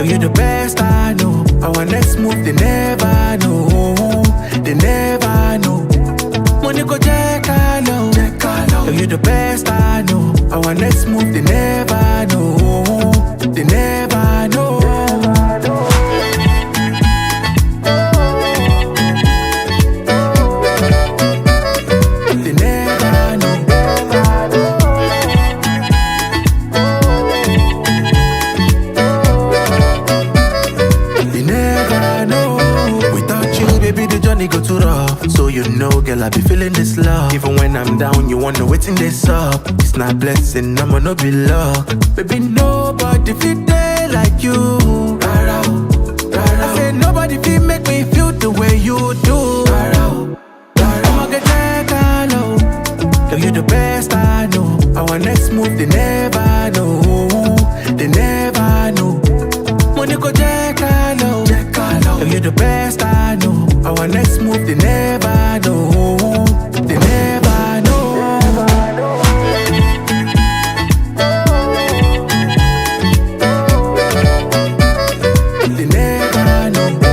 Girl, you the best I know. Our next move, they never know. They never know. Money go check I know. Girl, you the best I know. Our next move, they never know. They never know. Go too rough, so you know, girl, I be feeling this love. Even when I'm down, you wonder waiting this up. It's not blessing, I'ma no be luck. Baby, nobody feel day like you. I said nobody feel make me feel the way you do. I'ma get that low. Girl, you the best I know. Our next move, they never know. They never know. Money go check low. Girl, you the best I know. Our next move, they never know. They never know. They never know.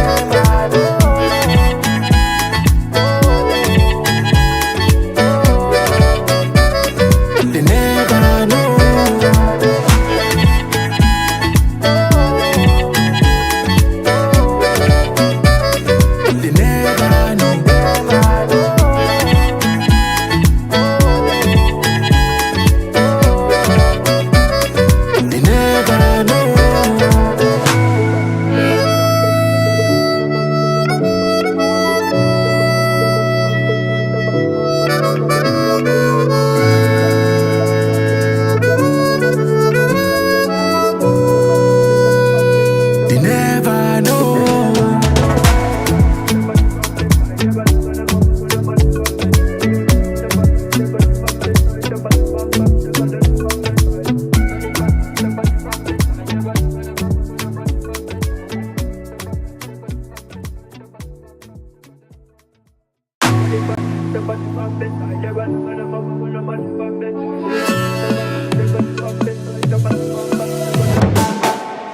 They never know.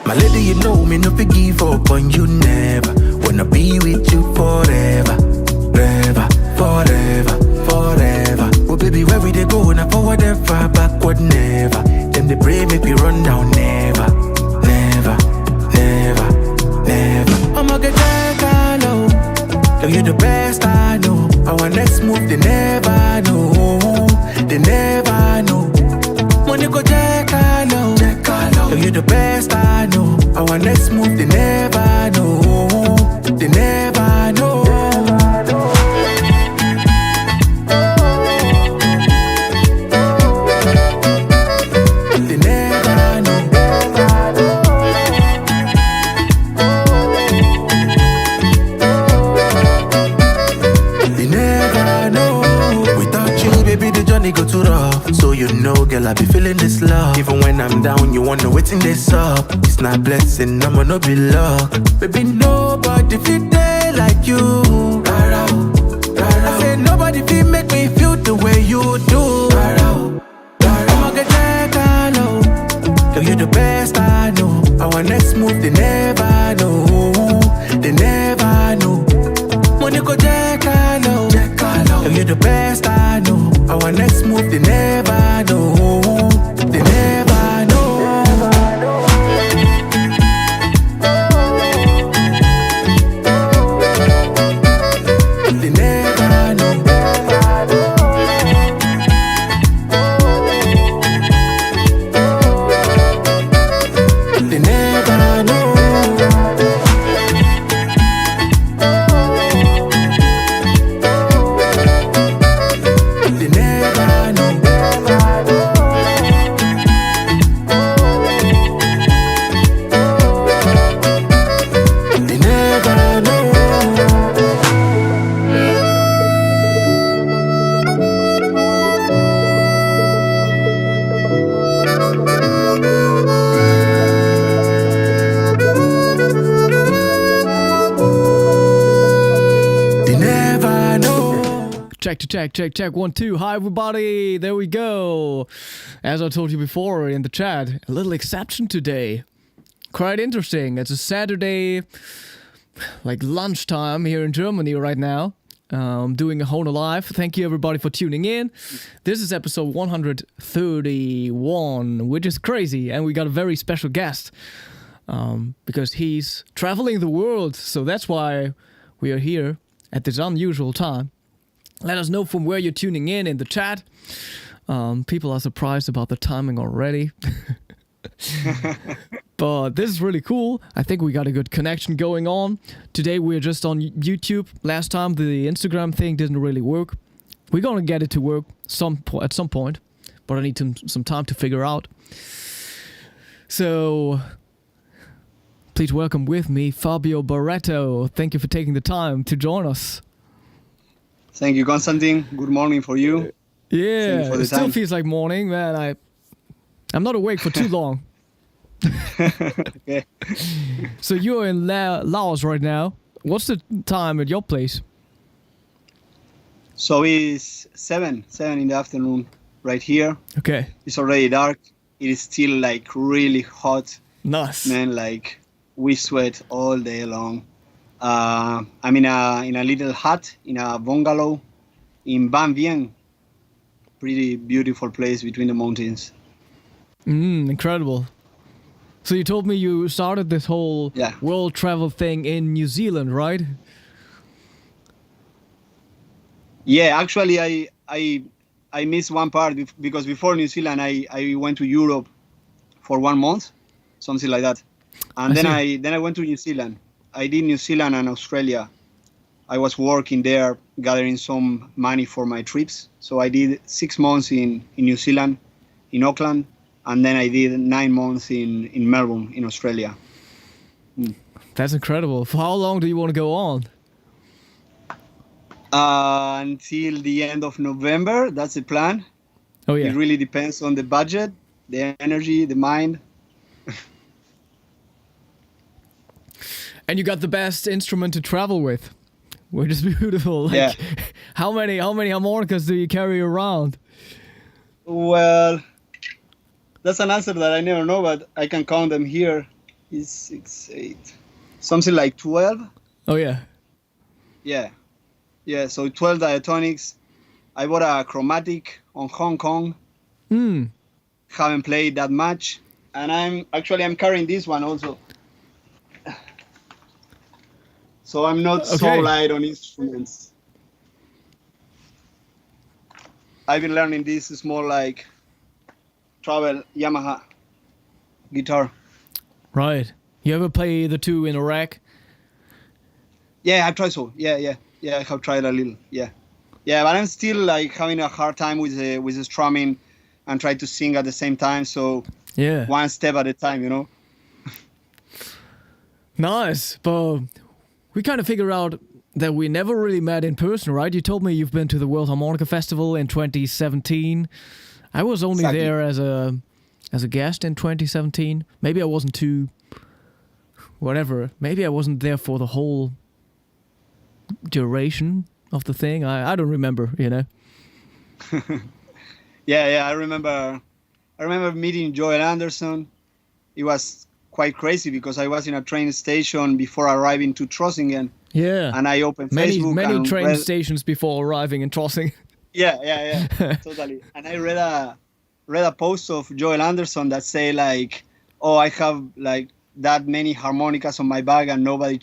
My lady, you know me, no forgive up on you never. Wanna be with you forever, forever, forever, forever. Oh baby, where we they go, now forward and far, backward never. Them they pray, make me run down, never, never, never, never. I'ma get that low. Girl, you the best I know. Our next move, they never know. They never know. Money go check low. Girl, you the best I know. Our next move, they never know. They never know. They never know. They never know. Without you, baby, the journey go too rough. So you know, girl, I be feeling this love. Even when I'm down, you wonder waiting this up. It's not blessing, I'ma no be luck. Baby, nobody feel day like you. I said nobody feel make me feel the way you do. I'ma get that low. Girl, you the best I know. Our next move, they never know. They never know. Money go check low. Girl, you the best I know. Our next move, they never know. They never know. They never know. They never know. They never know. They never know. They never know. Check, 1, 2. Hi, everybody. There we go. As I told you before in the chat, a little exception today. quite interesting. It's a Saturday, like lunchtime here in Germany right now. Doing a Hohner Live. Thank you everybody for tuning in. This is episode 131, which is crazy, and we got a very special guest because he's traveling the world, so that's why we are here at this unusual time. Let us know from where you're tuning in the chat. People are surprised about the timing already. But this is really cool. I think we got a good connection going on. Today we're just on YouTube. Last time the Instagram thing didn't really work. We're gonna get it to work at some point, but I need some time to figure out. So please welcome with me Fabio Barretto. Thank you for taking the time to join us. Thank you, Konstantin. Good morning for you. Yeah, it still feels like morning, man. I'm not awake for too long. Okay. So you're in Laos right now. What's the time at your place? So it's 7 in the afternoon right here. Okay. It's already dark. It is still like really hot. Nice. Man, like we sweat all day long. I'm in a little hut in a bungalow in Ban Bien. Pretty beautiful place between the mountains. Incredible. So you told me you started this whole world travel thing in New Zealand, right? Yeah, actually I missed one part because before New Zealand I went to Europe for 1 month, something like that. And then I went to New Zealand. I did New Zealand and Australia. I was working there, gathering some money for my trips. So I did 6 months in New Zealand, in Auckland, and then I did 9 months in Melbourne, in Australia. That's incredible. For how long do you want to go on? Until the end of November. That's the plan. Oh yeah. It really depends on the budget, the energy, the mind. And you got the best instrument to travel with, which is beautiful. Like, yeah. How many harmonicas do you carry around? Well, that's an answer that I never know, but I can count them here. It's 6, 8, something like 12. Oh yeah. Yeah. So 12 diatonics. I bought a chromatic on Hong Kong. Haven't played that much, and I'm carrying this one also. So I'm not so light on instruments. I've been learning this small like travel Yamaha guitar. Right. You ever play the two in a rack? Yeah, I've tried so. Yeah, I have tried a little. Yeah, but I'm still like having a hard time with the strumming and try to sing at the same time. So yeah, one step at a time, you know. Nice, but we kind of figure out that we never really met in person, right? You told me you've been to the World Harmonica Festival in 2017. I was only there as a guest in 2017. Maybe I wasn't too... whatever. Maybe I wasn't there for the whole duration of the thing. I don't remember, you know? Yeah, I remember meeting Joel Anderson. It was quite crazy because I was in a train station before arriving to Trossingen. Yeah. And I opened Facebook. Many train stations before arriving in Trossingen. Yeah, totally. And I read a post of Joel Anderson that say like, oh, I have like that many harmonicas on my bag and nobody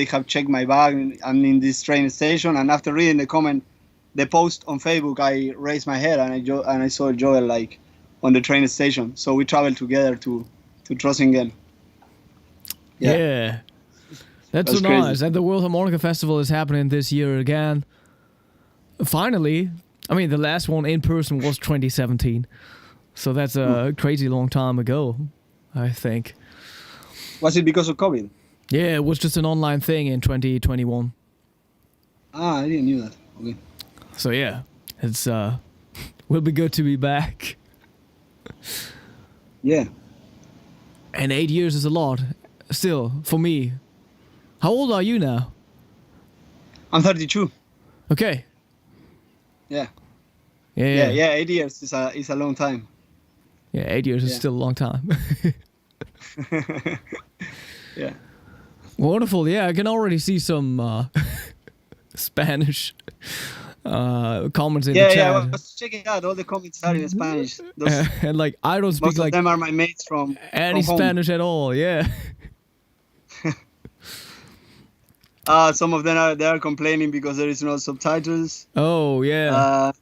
have checked my bag. I'm in this train station. And after reading the post on Facebook, I raised my head and I saw Joel like on the train station. So we traveled together to Trossingen. Yeah. That's so nice. And the World Harmonica Festival is happening this year again. Finally. I mean, the last one in person was 2017. So that's a crazy long time ago, I think. Was it because of COVID? Yeah, it was just an online thing in 2021. Ah, I didn't know that. Okay. So yeah, it's will be good to be back. Yeah. And 8 years is a lot, still, for me. How old are you now? I'm 32. Okay. Yeah. Yeah. 8 years is a long time. Yeah, 8 years is still a long time. Yeah. Wonderful. Yeah, I can already see some Spanish comments in the Yeah, chat. yeah. I was checking out. All the comments are in Spanish. Those, And like, I don't speak most of like them are my mates from any home. Spanish at all. Yeah. Some of them are complaining because there is no subtitles. Oh, yeah.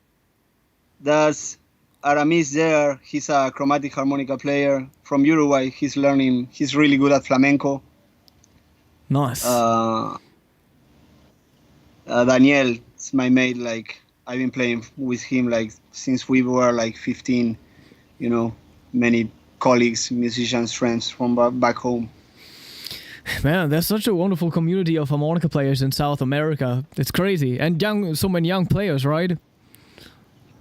There's Aramis there. He's a chromatic harmonica player from Uruguay. He's learning. He's really good at flamenco. Nice. Daniel is my mate. Like, I've been playing with him like since we were like 15. You know, many colleagues, musicians, friends from back home. Man, there's such a wonderful community of harmonica players in South America. It's crazy. And so many young players, right?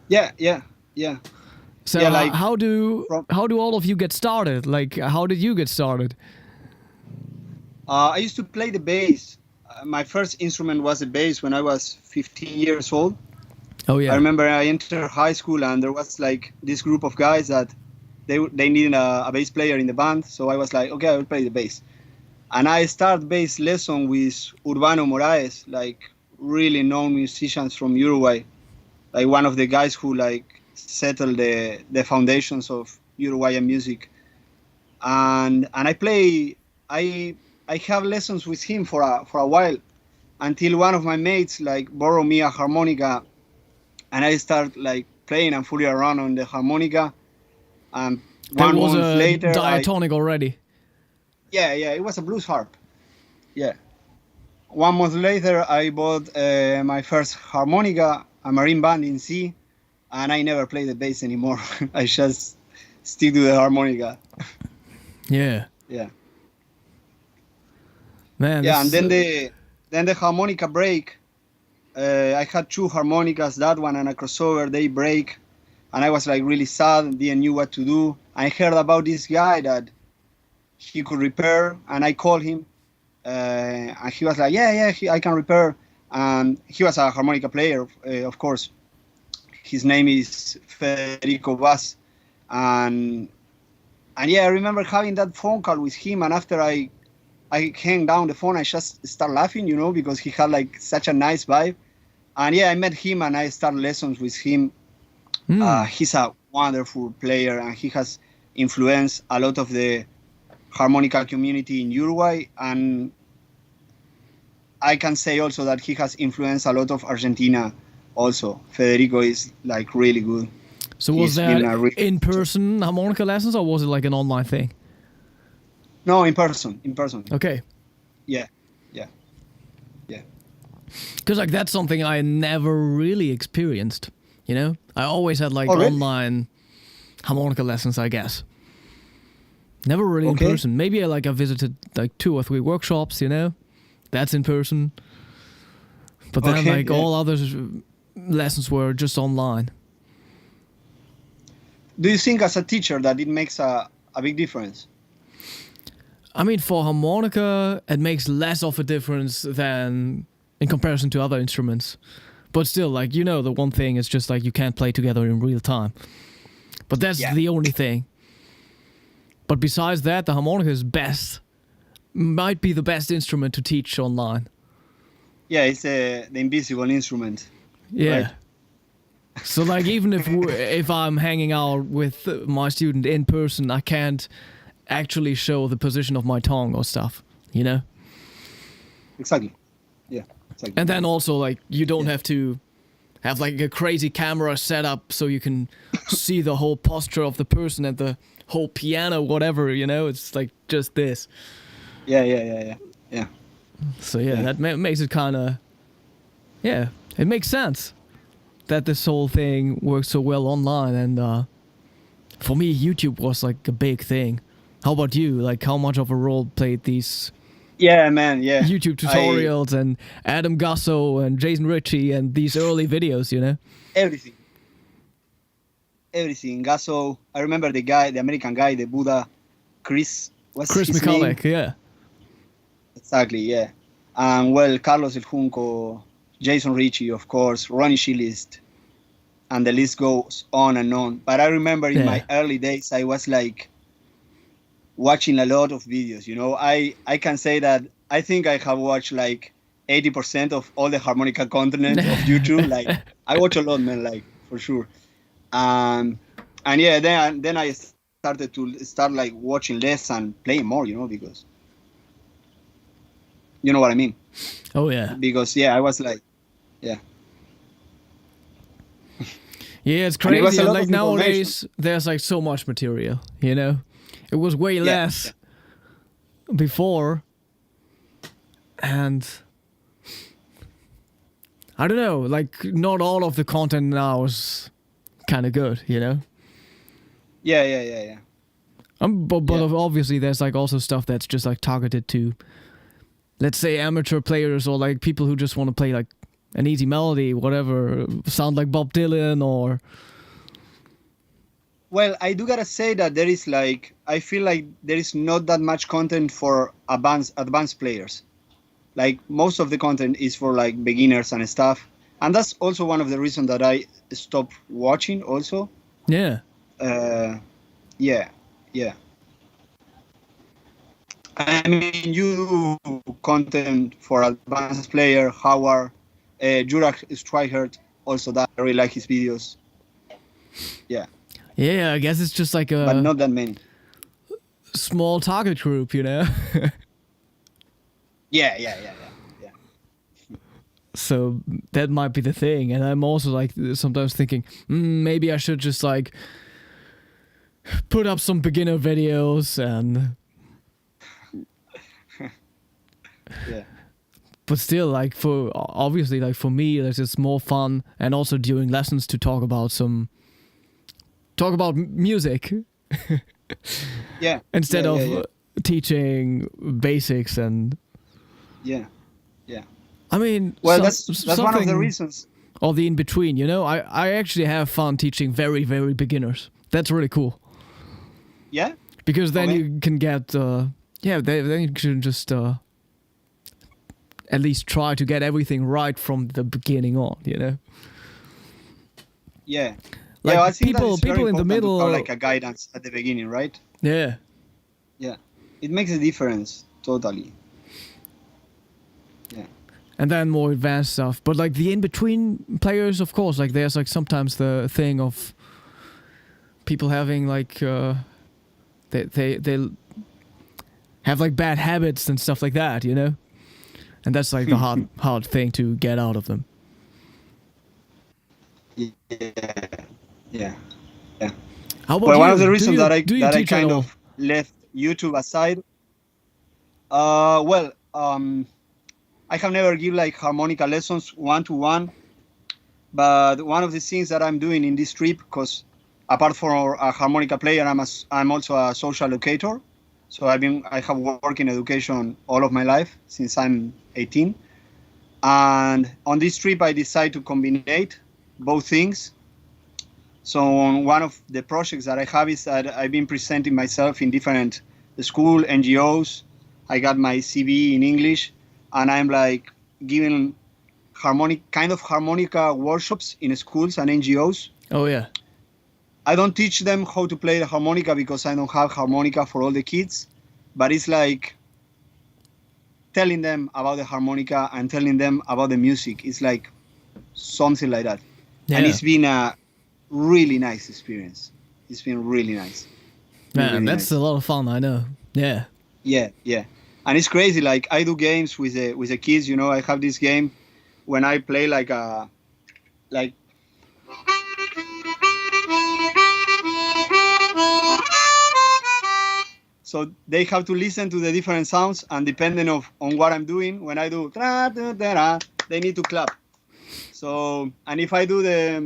Yeah. So Yeah, like, how do all of you get started? Like, how did you get started? I used to play the bass. My first instrument was the bass when I was 15 years old. Oh, yeah. I remember I entered high school and there was like this group of guys that they needed a bass player in the band. So I was like, okay, I will play the bass. And I started bass lesson with Urbano Moraes, like really known musicians from Uruguay. Like one of the guys who like settled the foundations of Uruguayan music. And I have lessons with him for a while until one of my mates like borrowed me a harmonica and I start like playing and fooling around on the harmonica. And That was a diatonic already. Yeah, it was a blues harp. Yeah. 1 month later, I bought my first harmonica, a marine band in C, and I never played the bass anymore. I just stick to the harmonica. Yeah. Yeah. Man. Yeah, and then the harmonica break. I had 2 harmonicas, that one and a crossover. They break, and I was like really sad. Didn't knew what to do. I heard about this guy that he could repair, and I called him, and he was like, yeah, I can repair. And he was a harmonica player, of course. His name is Federico Vaz, and yeah, I remember having that phone call with him, and after I hang down the phone, I just start laughing, you know, because he had like such a nice vibe. And yeah, I met him and I started lessons with him. He's a wonderful player, and he has influenced a lot of the harmonica community in Uruguay, and I can say also that he has influenced a lot of Argentina also. Federico is like really good. So was that in-person harmonica lessons, or was it like an online thing? No, in person. Okay. Yeah. Because like that's something I never really experienced, you know? I always had like really? online harmonica lessons, I guess. Never really in person. Maybe I visited like 2 or 3 workshops, you know? That's in person. But then all other lessons were just online. Do you think as a teacher that it makes a big difference? I mean, for harmonica, it makes less of a difference than in comparison to other instruments. But still, like, you know, the one thing is just like you can't play together in real time. But that's the only thing. But besides that, the harmonica is might be the best instrument to teach online. Yeah, it's the invisible instrument. Yeah. Right? So like even if I'm hanging out with my student in person, I can't actually show the position of my tongue or stuff, you know? Exactly. Yeah. Exactly. And then also like you don't have to have like a crazy camera set up so you can see the whole posture of the person and the whole piano, whatever, you know? It's like just this. Yeah. So that makes it kind of, it makes sense that this whole thing works so well online. And for me, YouTube was like a big thing. How about you? Like how much of a role played these YouTube tutorials and Adam Gasso and Jason Ritchie and these early videos, you know? Everything. Gasso, I remember the American guy, the Buddha, Chris McCulloch, yeah. Exactly, yeah. And Carlos El Junco, Jason Ritchie, of course, Ronnie Shillist, and the list goes on and on. But I remember in my early days, I was like, watching a lot of videos. You know, I can say that I think I have watched like 80% of all the harmonica content of YouTube. Like I watch a lot, man, like for sure. And yeah, then I started to like watching less and playing more, you know, because you know what I mean. Oh yeah. Because I was like, yeah. Yeah, it's And it was crazy. a And lot like of nowadays, there's like so much material. You know, it was way less before, and I don't know. Like, not all of the content now is kind of good. You know. Yeah. But obviously, there's like also stuff that's just like targeted to, let's say, amateur players or like people who just want to play like an easy melody, whatever, sound like Bob Dylan or. Well, I do gotta say that there is like, I feel like there is not that much content for advanced players. Like most of the content is for like beginners and stuff, and that's also one of the reasons that I stopped watching. Also. Yeah. Yeah. I mean, you do content for advanced player, Howard, Juraj Streichert, also that I really like his videos. Yeah. Yeah, I guess it's just like a But not that many. small target group, you know? Yeah. So that might be the thing. And I'm also like sometimes thinking, maybe I should just like put up some beginner videos and... Yeah. But still, like obviously, like for me, it's more fun, and also during lessons to talk about music. Yeah. Instead of yeah. teaching basics and. Yeah. I mean, well, that's one of the reasons. Or the in between, you know. I actually have fun teaching very, very beginners. That's really cool. Yeah. Because then you can get then you can just at least try to get everything right from the beginning on, you know. Yeah. Like I think people that it's very in the important middle, to have like a guidance at the beginning, right? Yeah. Yeah. It makes a difference totally. Yeah. And then more advanced stuff, but like the in-between players, of course, like there's like sometimes the thing of people having like they have like bad habits and stuff like that, you know, and that's like the hard thing to get out of them. Yeah. How about Well, you? one of the reasons that I teach kind at all? of left YouTube aside. I have never given like harmonica lessons one-to-one, but one of the things that I'm doing in this trip, because apart from a harmonica player, I'm also a social educator. So I have worked in education all of my life since I'm 18, and on this trip I decided to combine both things. So on one of the projects that I have is that I've been presenting myself in different school NGOs. I got my CV in English, and I'm like giving harmonica workshops in schools and NGOs. Oh yeah. I don't teach them how to play the harmonica because I don't have harmonica for all the kids, but it's like telling them about the harmonica and telling them about the music. It's like something like that. Yeah. And it's been a really nice experience. It's been really nice. Man, really that's nice. a lot of fun, I know. Yeah. Yeah. And it's crazy. Like I do games with the kids. You know, I have this game when I play like. So they have to listen to the different sounds, and depending on what I'm doing, when I do they need to clap. So, and if I do they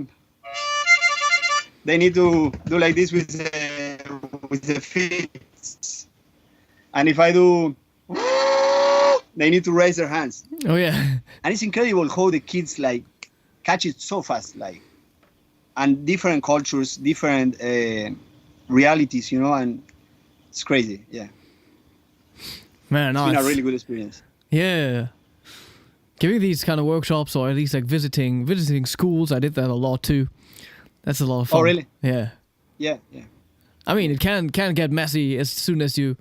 need to do like this with the feet. And if I do, they need to raise their hands. Oh yeah. And it's incredible how the kids like catch it so fast, like, and different cultures, different realities, you know, and it's crazy. Yeah. Man, It's been a really good experience. Yeah. Giving these kind of workshops, or at least like visiting schools, I did that a lot too. That's a lot of fun. Oh, really? Yeah. Yeah. I mean, it can get messy as soon as you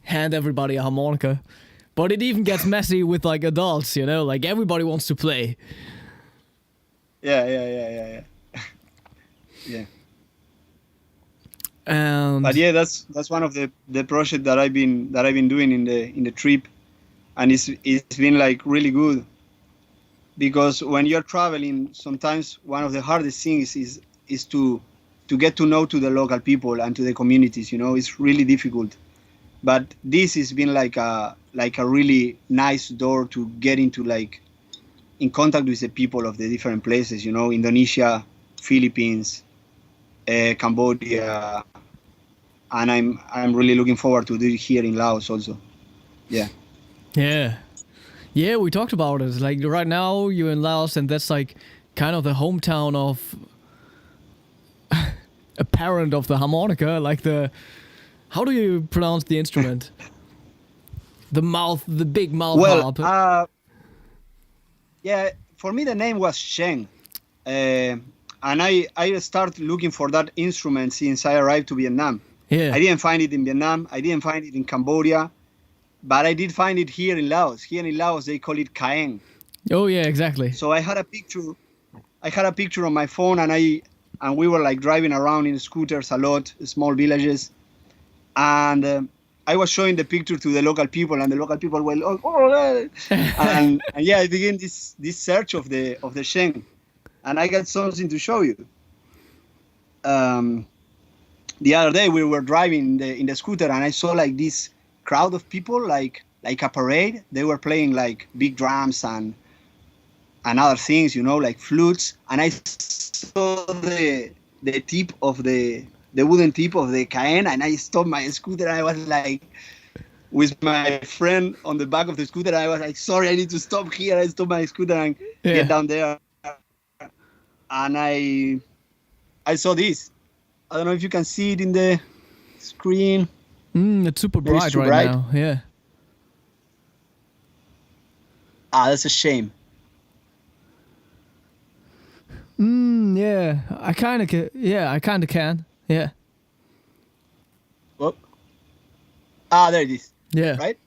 hand everybody a harmonica, but it even gets messy with like adults, you know, like everybody wants to play. Yeah. Yeah. And But yeah, that's one of the projects that I've been doing in the trip, and it's been like really good, because when you're traveling, sometimes one of the hardest things is to get to know to the local people and to the communities. You know, it's really difficult. But this has been like a really nice door to get into, like, in contact with the people of the different places. You know, Indonesia, Philippines, Cambodia. And I'm really looking forward to do it here in Laos also. Yeah. Yeah, we talked about it. Like right now you're in Laos, and that's like kind of the hometown of a parent of the harmonica, like how do you pronounce the instrument? The big mouth harp. Yeah, for me the name was Sheng. And I started looking for that instrument since I arrived to Vietnam. Yeah. I didn't find it in Vietnam. I didn't find it in Cambodia. But I did find it here in Laos. Here in Laos, they call it kaeng. Oh yeah, exactly. So I had a picture on my phone, and we were like driving around in scooters a lot, small villages, and I was showing the picture to the local people, and the local people were and yeah, I began this search of the Sheng, and I got something to show you. The other day we were driving in the scooter, and I saw like this crowd of people, like a parade. They were playing like big drums and other things, you know, like flutes. And I saw the tip of the wooden tip of the kaeng, and I stopped my scooter. I was like, with my friend on the back of the scooter, I was like, sorry, I need to stop here. I stopped my scooter and get down there. And I saw this. I don't know if you can see it in the screen. It's super bright right now. Yeah. That's a shame. Yeah. I kind of can. Yeah. Oh. There it is. Yeah. Right?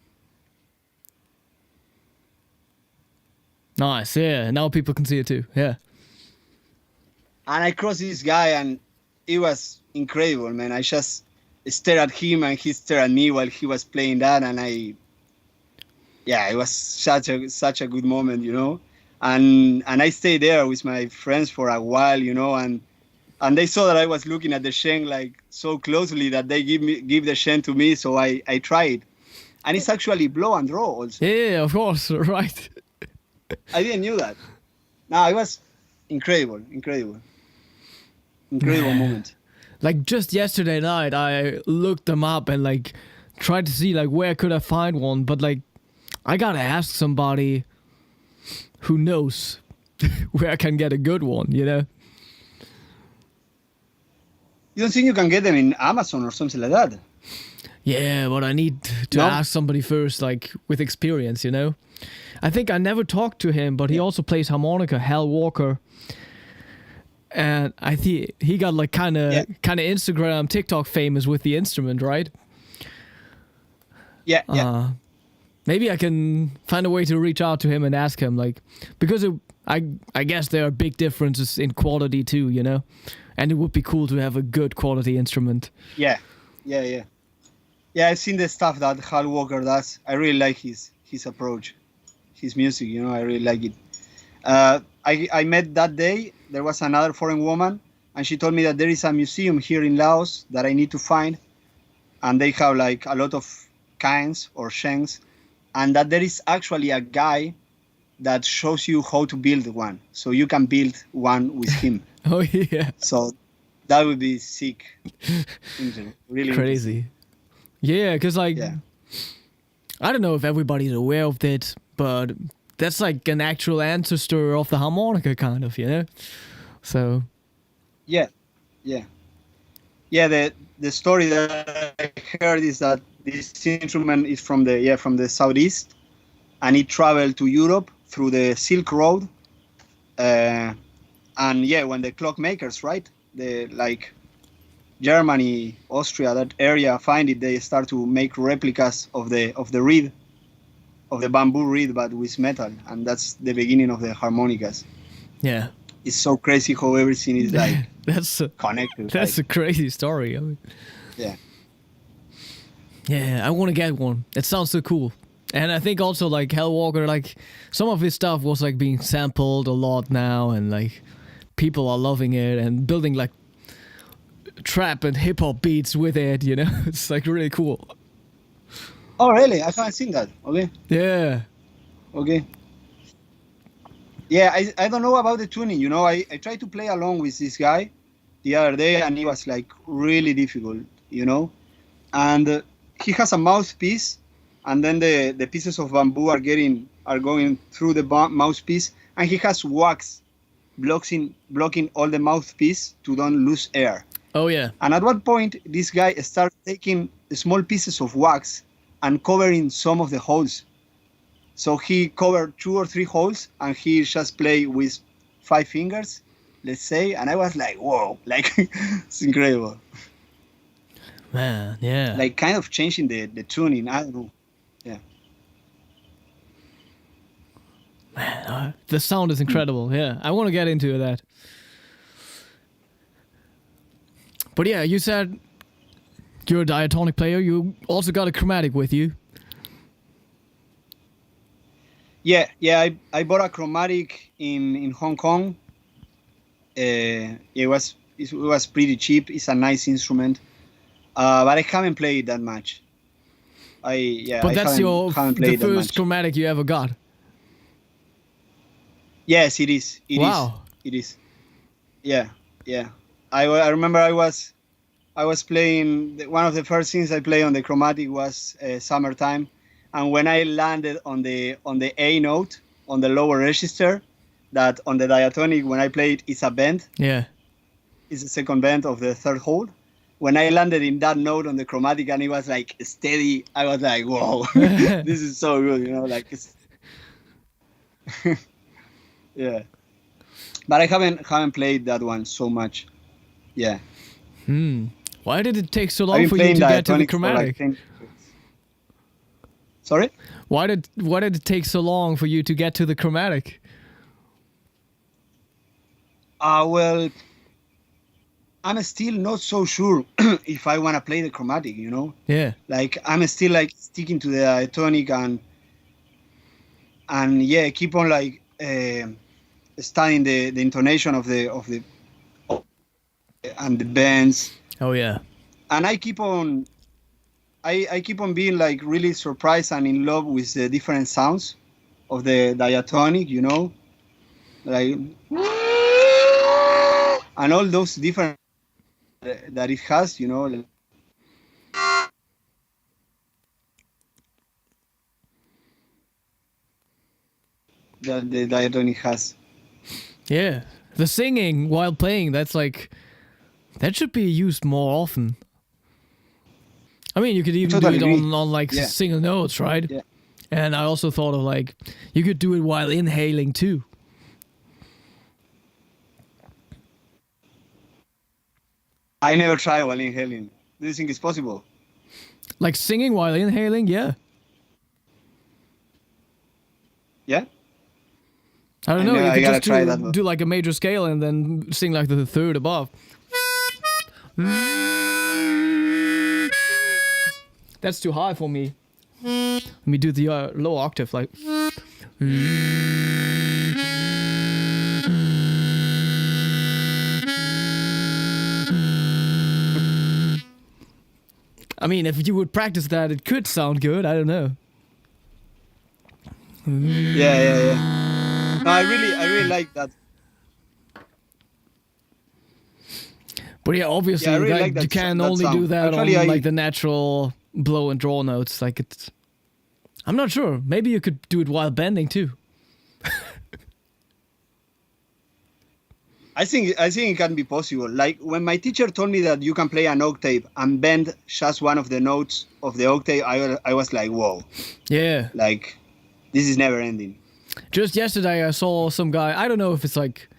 Nice. Yeah. Now people can see it too. Yeah. And I crossed this guy, and it was incredible, man. I just stared at him, and he stared at me while he was playing that, and it was such a good moment, you know. And I stayed there with my friends for a while, you know, and they saw that I was looking at the Sheng like so closely that they give the Sheng to me, so I tried. And it's actually blow and draw also. Yeah, of course, right. I didn't knew that. No, it was incredible moment. Like just yesterday night, I looked them up and like tried to see like where could I find one, but like I gotta ask somebody who knows where I can get a good one, you know? You don't think you can get them in Amazon or something like that? Yeah, but I need to ask somebody first, like with experience, you know? I think I never talked to him, but he also plays harmonica, Hal Walker. And I think he got like kind of Instagram, TikTok famous with the instrument, right? Yeah. Maybe I can find a way to reach out to him and ask him, like, because I guess there are big differences in quality too, you know? And it would be cool to have a good quality instrument. Yeah, I've seen the stuff that Hal Walker does. I really like his approach, his music, you know, I really like it. I met that day, there was another foreign woman, and she told me that there is a museum here in Laos that I need to find, and they have like a lot of kaengs or shengs, and that there is actually a guy that shows you how to build one, so you can build one with him. Oh yeah. So that would be sick. Really crazy. Yeah, because like, I don't know if everybody's aware of that, but that's like an actual ancestor of the harmonica, kind of, you know? So. Yeah. The story that I heard is that this instrument is from the southeast, and it traveled to Europe through the Silk Road. And when the clockmakers, right? Germany, Austria, that area find it, they start to make replicas of the reed, of the bamboo reed, but with metal, and that's the beginning of the harmonicas. Yeah. It's so crazy how everything is like connected. That's like, a crazy story. I mean, yeah. yeah, I want to get one. It sounds so cool. And I think also like Hell Walker, like some of his stuff was like being sampled a lot now, and like people are loving it and building like trap and hip hop beats with it. You know, it's like really cool. Oh, really? I haven't seen that. Okay. Yeah. Okay. Yeah, I don't know about the tuning. You know, I tried to play along with this guy the other day, and it was like really difficult. You know, and he has a mouthpiece, and then the pieces of bamboo are going through the mouthpiece, and he has wax blocking all the mouthpiece to don't lose air. Oh yeah. And at one point, this guy starts taking small pieces of wax and covering some of the holes. So he covered 2 or 3 holes, and he just played with 5 fingers, let's say. And I was like, whoa, like it's incredible. Man, yeah. Like kind of changing the tuning. I don't know. Yeah. Man, the sound is incredible. Yeah, I want to get into that. But yeah, you said you're a diatonic player. You also got a chromatic with you. Yeah. I bought a chromatic in Hong Kong. It was pretty cheap. It's a nice instrument, but I haven't played that much. But that's the first chromatic you ever got. Yes, it is. Wow. It is. Yeah. I remember I was playing, one of the first things I played on the chromatic was Summertime, and when I landed on the A note on the lower register, that on the diatonic when I played it's a bend. Yeah. It's the second bend of the third hold. When I landed in that note on the chromatic and it was like steady, I was like, whoa, this is so good, you know, like it's yeah. But I haven't played that one so much. Yeah. Why did it take so long for you to get to the chromatic? Sorry? Why did it take so long for you to get to the chromatic? Well, I'm still not so sure if I want to play the chromatic, you know? Yeah. Like I'm still like sticking to the diatonic and yeah, keep on like studying the intonation of the and the bends. Oh yeah. And I keep on being like really surprised and in love with the different sounds of the diatonic, you know, like and all those different that it has, you know. That the diatonic has. Yeah. The singing while playing, that should be used more often. I mean, you could even do it on like single notes, right? Yeah. And I also thought of like, you could do it while inhaling too. I never tried while inhaling. Do you think it's possible? Like singing while inhaling, yeah. Yeah? I don't know, you could just do do like a major scale and then sing like the third above. That's too high for me. Let me do the low octave, like. I mean, if you would practice that, it could sound good. I don't know. Yeah. No, I really like that. But yeah, obviously, I really like you can only do that on like the natural blow and draw notes. Like it's, I'm not sure. Maybe you could do it while bending too. I think it can be possible. Like when my teacher told me that you can play an octave and bend just one of the notes of the octave, I was like, whoa. Yeah. Like, this is never ending. Just yesterday, I saw some guy. I don't know if it's like,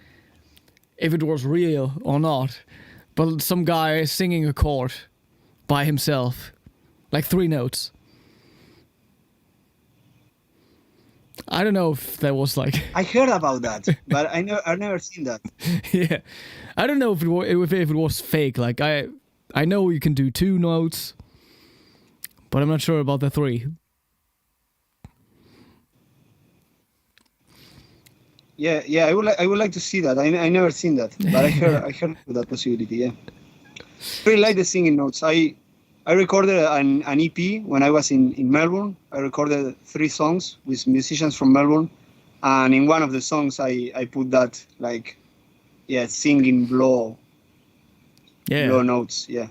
if it was real or not, but some guy singing a chord by himself, like 3 notes. I don't know if that was like. I heard about that, but I've never seen that. Yeah, I don't know if it was fake. Like I know you can do 2 notes, but I'm not sure about the 3. Yeah. I would like to see that. I never seen that, but I heard of that possibility. Yeah. I really like the singing notes. I recorded an EP when I was in Melbourne. I recorded 3 songs with musicians from Melbourne, and in one of the songs I put that like, singing blow notes. Yeah.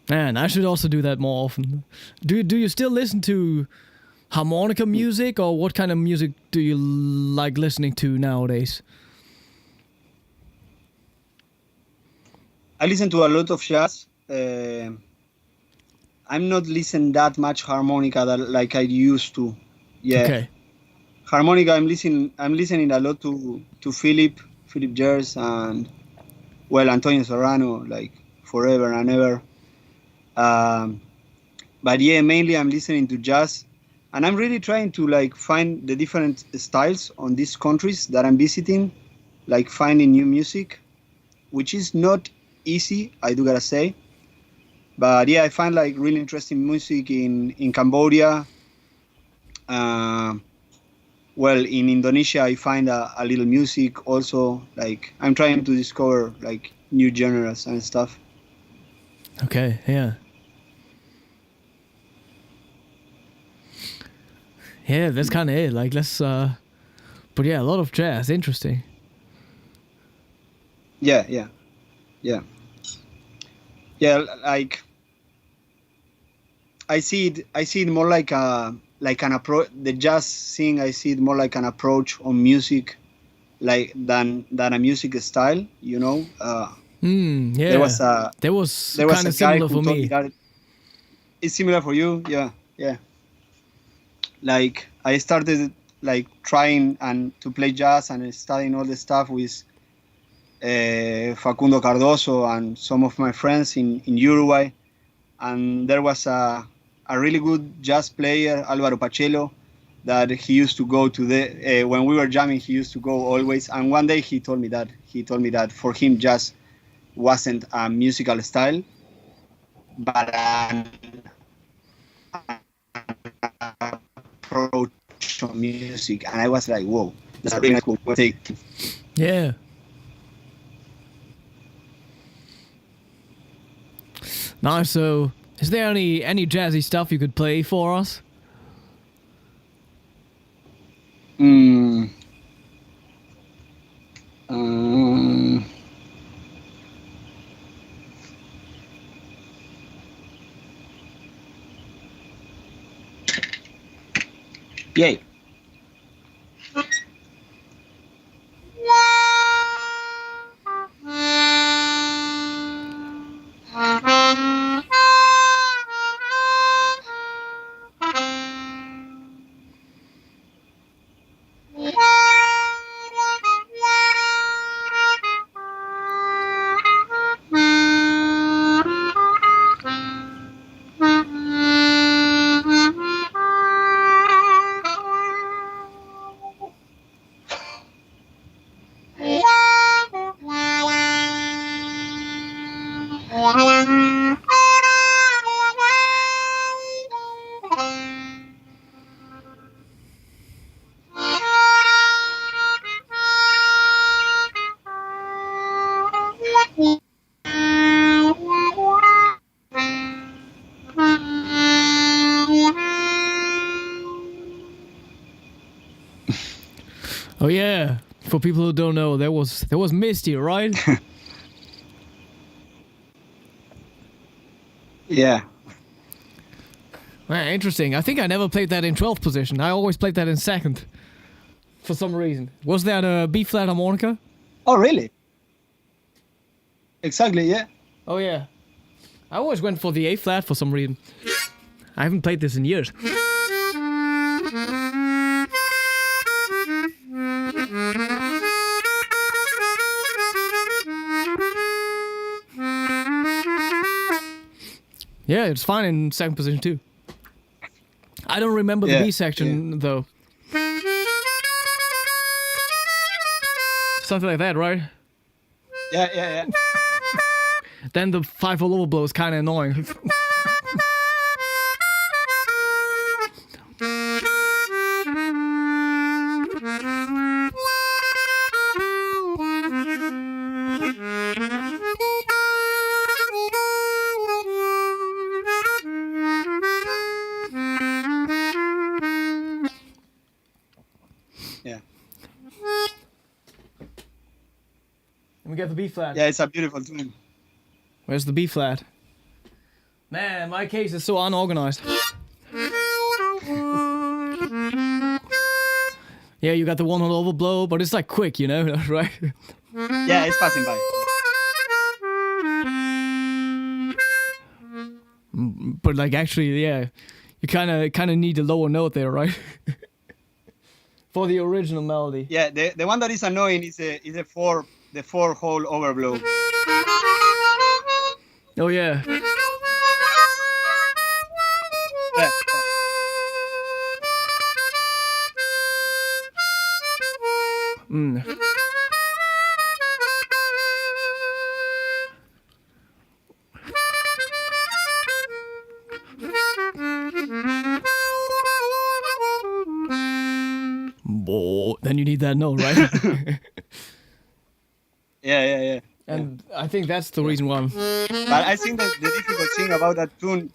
Man, I should also do that more often. Do you still listen to harmonica music, or what kind of music do you like listening to nowadays? I listen to a lot of jazz. I'm not listening that much harmonica like I used to. Yeah. Okay. Harmonica, I'm listening a lot to Philip Gers and Antonio Serrano, like forever and ever. But yeah, mainly I'm listening to jazz, and I'm really trying to like find the different styles on these countries that I'm visiting, like finding new music, which is not easy, I do gotta say. But yeah, I find like really interesting music in Cambodia. In Indonesia, I find a little music also. Like I'm trying to discover like new genres and stuff. Okay, yeah. Yeah, that's kind of it. Like, let's, but yeah, a lot of jazz. Interesting. Yeah. Like I see it more like an approach. The jazz thing, I see it more like an approach on music, like than a music style. You know. Yeah. There was kind of similar for me. It's similar for you, yeah. Like I started like trying and to play jazz and studying all the stuff with Facundo Cardoso and some of my friends in Uruguay, and there was a really good jazz player, Álvaro Pachelo, that he used to go to the when we were jamming, he used to go always. And one day he told me that for him jazz wasn't a musical style, but an approach on music. And I was like, whoa, that's a really cool take. Yeah. Nice. So, is there any jazzy stuff you could play for us? Yay. Oh yeah. For people who don't know, there was Misty, right? Yeah. Interesting. I think I never played that in 12th position. I always played that in 2nd. For some reason. Was that a B flat harmonica? Oh, really? Exactly, yeah. Oh yeah. I always went for the A flat for some reason. I haven't played this in years. Yeah, it's fine in second position too. I don't remember the B section though. Something like that, right? Yeah. Then the 5/4 overblow is kind of annoying. Yeah. And we get the B flat. Yeah, it's a beautiful tune. Where's the B flat? Man, my case is so unorganized. Yeah, you got the 1/4 overblow, but it's like quick, you know, right? Yeah, it's passing by. But like actually, yeah, you kind of need a lower note there, right? For the original melody. Yeah, the one that is annoying is the 4-hole overblow. Oh yeah. Yeah. Mm. Then you need that note, right? Yeah. And I think that's the reason why. But I think that the difficult thing about that tune,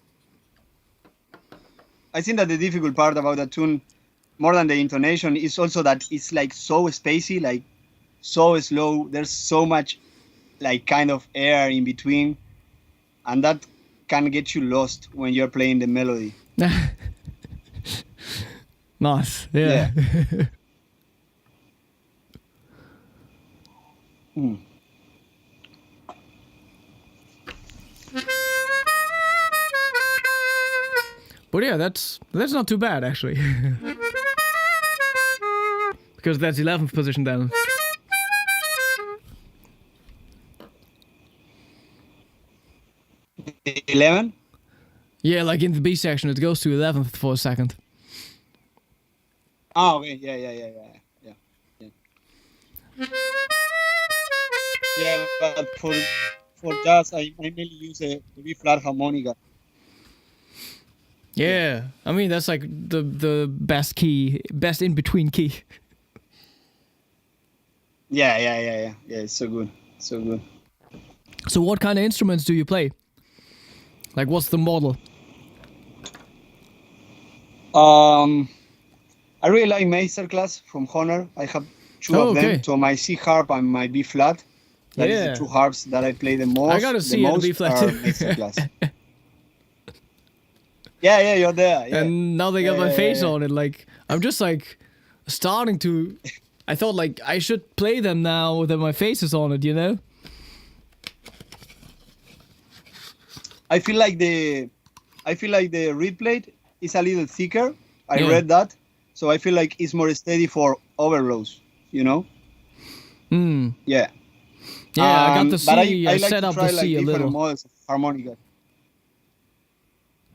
I think that the difficult part about that tune, more than the intonation, is also that it's like so spacey, like so slow. There's so much like kind of air in between, and that can get you lost when you're playing the melody. Nice. Yeah. Hmm. But yeah, that's not too bad actually. Because that's 11th position then. The 11? Yeah, like in the B section, it goes to 11th for a second. Oh, okay. Yeah. Yeah, but for jazz, I mainly use the B flat harmonica. Yeah, I mean that's like the best in between key. Yeah. It's so good. So what kind of instruments do you play? Like what's the model? I really like Masterclass from Hohner. I have two of them. So my C harp and my B flat. That is the two harps that I play the most. I gotta see the B flat too. Masterclass. Yeah, you're there. Yeah. And now they got my face on it. Like I'm just like starting to. I thought like I should play them now that my face is on it. You know. I feel like the reed plate is a little thicker. I read that, so I feel like it's more steady for overblows. You know. Yeah. Yeah, I got the C. But I like set up the C a little. Models of harmonica.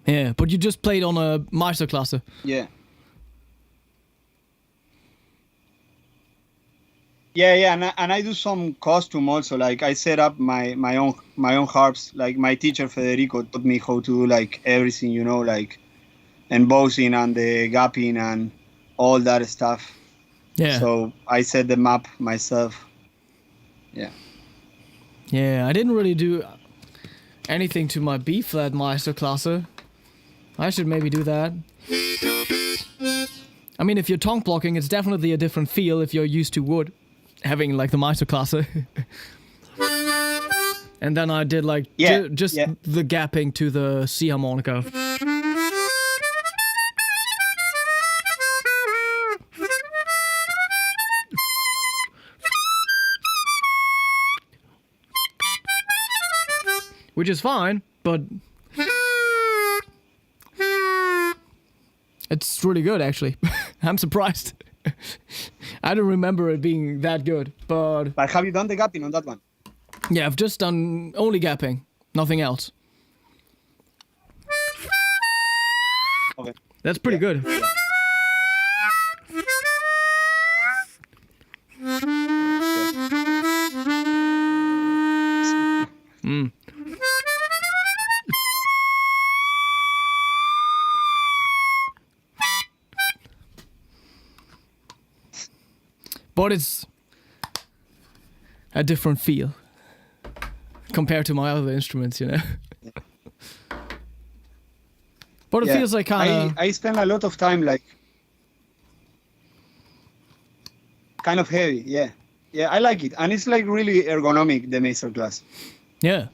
Yeah, but you just played on a Meisterklasse. Yeah. Yeah, and I do some costume also. Like I set up my own harps. Like my teacher Federico taught me how to do like everything, you know, like embossing and the gapping and all that stuff. Yeah. So I set them up myself. Yeah. Yeah, I didn't really do anything to my B flat Meisterklasse. I should maybe do that. I mean, if you're tongue blocking, it's definitely a different feel if you're used to wood, having like the Meisterklasse. And then I did like just the gapping to the C harmonica. Which is fine, but it's really good actually. I'm surprised. I don't remember it being that good, but have you done the gapping on that one? Yeah, I've just done only gapping, nothing else. Okay. That's pretty good. Mm. But it's a different feel compared to my other instruments, you know. But it feels like kind of. I spend a lot of time like kind of heavy. Yeah, I like it, and it's like really ergonomic, the masterclass. Yeah.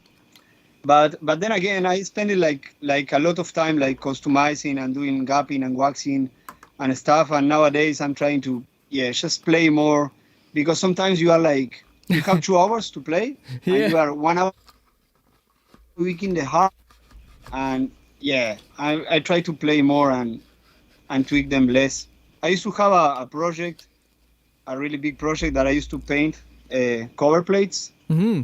But then again, I spend it like a lot of time like customizing and doing gapping and waxing and stuff. And nowadays I'm trying to just play more, because sometimes you are like you have 2 hours to play and you are 1 hour tweaking the harp, and I try to play more and tweak them less. I used to have a project, a really big project that I used to paint cover plates. Mm-hmm.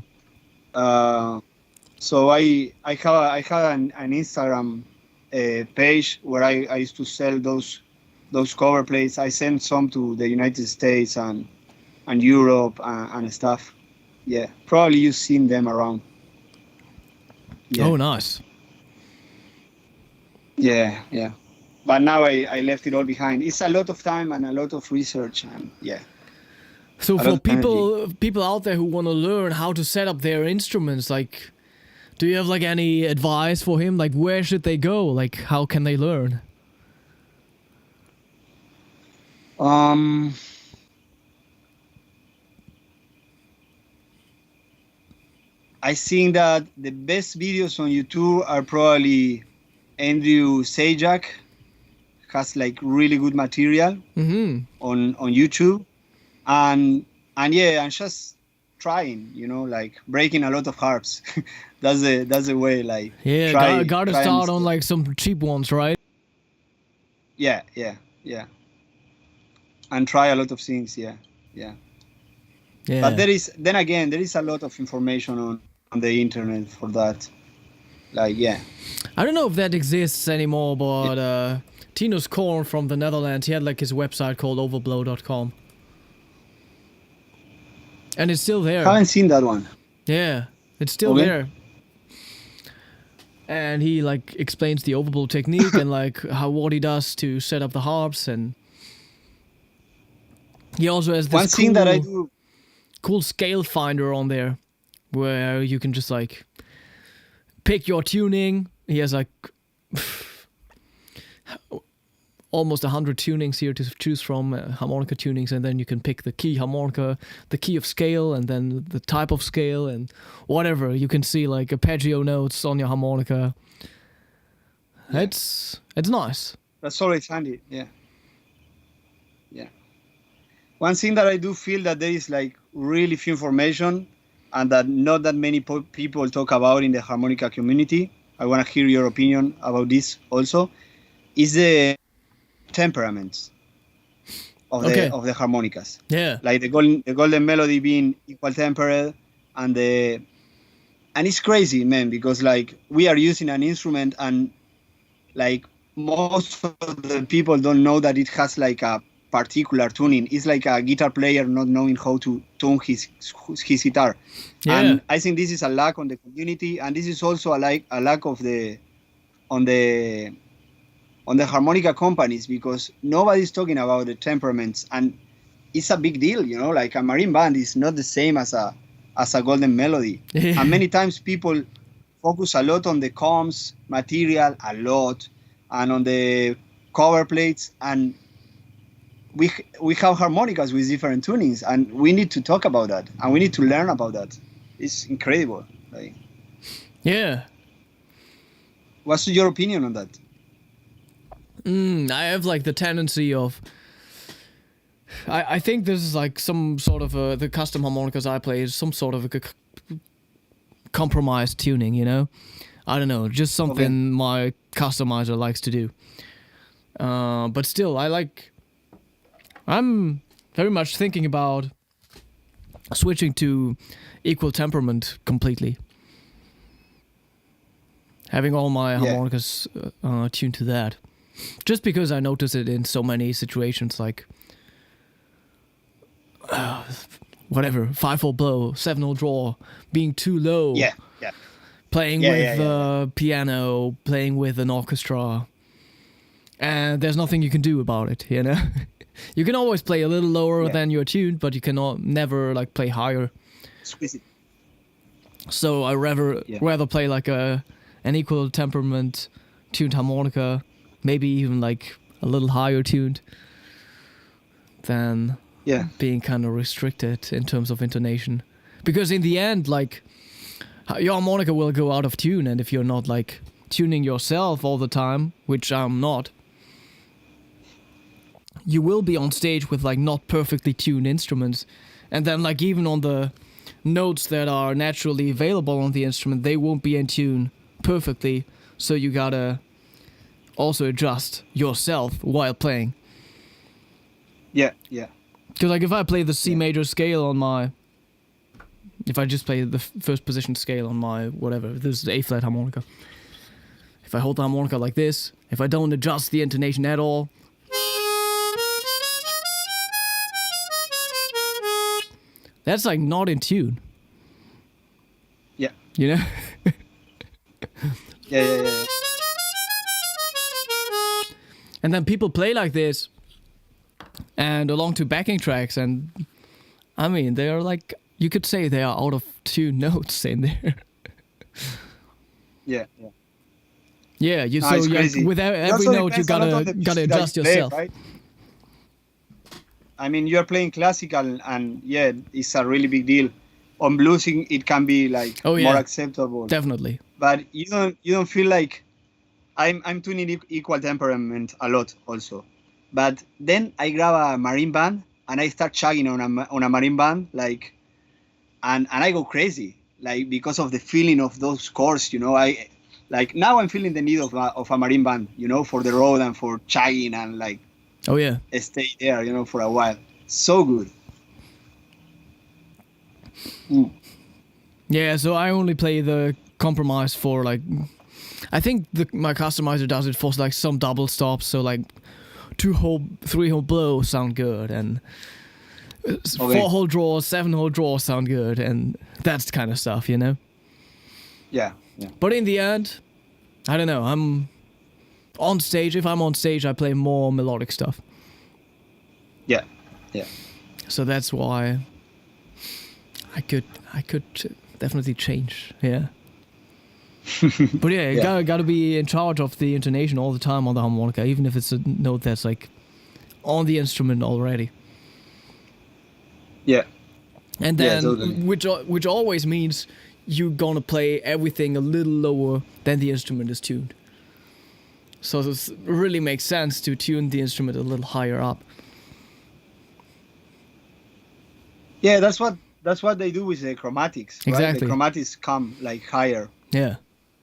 So I had an Instagram page where I used to sell those cover plates. I sent some to the United States and Europe and stuff. Yeah, probably you've seen them around. Yeah. Oh, nice. Yeah. But now I left it all behind. It's a lot of time and a lot of research, and So a for lot of people out there who want to learn how to set up their instruments, like, do you have like any advice for him? Like, where should they go? Like, how can they learn? I think that the best videos on YouTube are probably Andrew Sajak. Has like really good material on YouTube, and just trying, like breaking a lot of harps. that's the way. Like gotta start on like some cheap ones, right? Yeah, and try a lot of things. Yeah. But there is a lot of information on the internet for that. Like I don't know if that exists anymore, but Tinus Korn from the Netherlands, he had like his website called overblow.com. And it's still there. Haven't seen that one. Yeah, it's still there. And he like explains the overblow technique and like what he does to set up the harps, and he also has this one thing that I do cool scale finder on there where you can just like pick your tuning. He has like almost 100 tunings here to choose from, harmonica tunings, and then you can pick the key harmonica, the key of scale, and then the type of scale, and whatever. You can see like arpeggio notes on your harmonica. It's nice. That's always handy. Yeah. One thing that I do feel that there is like really few information, and that not that many people talk about in the harmonica community. I want to hear your opinion about this also. Is the temperaments of the harmonicas. Yeah. Like the golden melody being equal tempered, and it's crazy, man, because like we are using an instrument, and like most of the people don't know that it has like a particular tuning. It's like a guitar player not knowing how to tune his guitar. Yeah. And I think this is a lack on the community, and this is also a lack of on the harmonica companies, because nobody's talking about the temperaments, and it's a big deal, like a marine band is not the same as a golden melody. And many times people focus a lot on the comms material a lot, and on the cover plates, and we have harmonicas with different tunings, and we need to talk about that, and we need to learn about that. It's incredible. Like, yeah. What's your opinion on that? I have like the tendency of, I think this is like some sort of the custom harmonicas I play is some sort of a compromised tuning, I don't know, just something my customizer likes to do. But still, I'm very much thinking about switching to equal temperament completely. Having all my harmonicas tuned to that. Just because I notice it in so many situations, like whatever, 5-hole blow, 7-hole draw, being too low. Yeah. Playing with piano, playing with an orchestra, and there's nothing you can do about it, you know? You can always play a little lower than you're tuned, but you cannot never like play higher. Squeeze it. So I rather play like an equal temperament tuned harmonica, maybe even like a little higher tuned, than being kind of restricted in terms of intonation. Because in the end, like, your harmonica will go out of tune, and if you're not like tuning yourself all the time, which I'm not, you will be on stage with like not perfectly tuned instruments, and then like even on the notes that are naturally available on the instrument, they won't be in tune perfectly, so you gotta also adjust yourself while playing. Yeah. Because like if I play the C major scale on my, if I just play the first position scale on my whatever, this is the A flat harmonica. If I hold the harmonica like this, if I don't adjust the intonation at all, that's like not in tune. Yeah. You know? Yeah. And then people play like this and along to backing tracks, and I mean, they are like, you could say they are out of tune notes in there. Yeah. Yeah, It's crazy. with every note you gotta adjust yourself. Right? I mean, you're playing classical, and it's a really big deal. On bluesing, it can be like more acceptable. Definitely. But you don't feel like I'm tuning equal temperament a lot also. But then I grab a marine band and I start chugging on a marine band, like, and I go crazy, like, because of the feeling of those chords, you know. I like now I'm feeling the need of a marine band, you know, for the road and for chugging and like. Oh yeah. Stay there, you know, for a while. So good. Yeah, so I only play the compromise for like, I think my customizer does it for like some double stops, so like 2-hole, 3-hole blow sound good, and 4-hole draw, 7-hole draw sound good, and that's kind of stuff, you know. Yeah. But in the end, I don't know. I'm on stage. If I'm on stage, I play more melodic stuff. Yeah. So that's why I could definitely change. Yeah. But yeah, you gotta be in charge of the intonation all the time on the harmonica, even if it's a note that's like on the instrument already. Yeah. And then, totally. which always means you're gonna play everything a little lower than the instrument is tuned. So this really makes sense to tune the instrument a little higher up. Yeah, that's what they do with the chromatics. Right? Exactly. The chromatics come like higher. Yeah.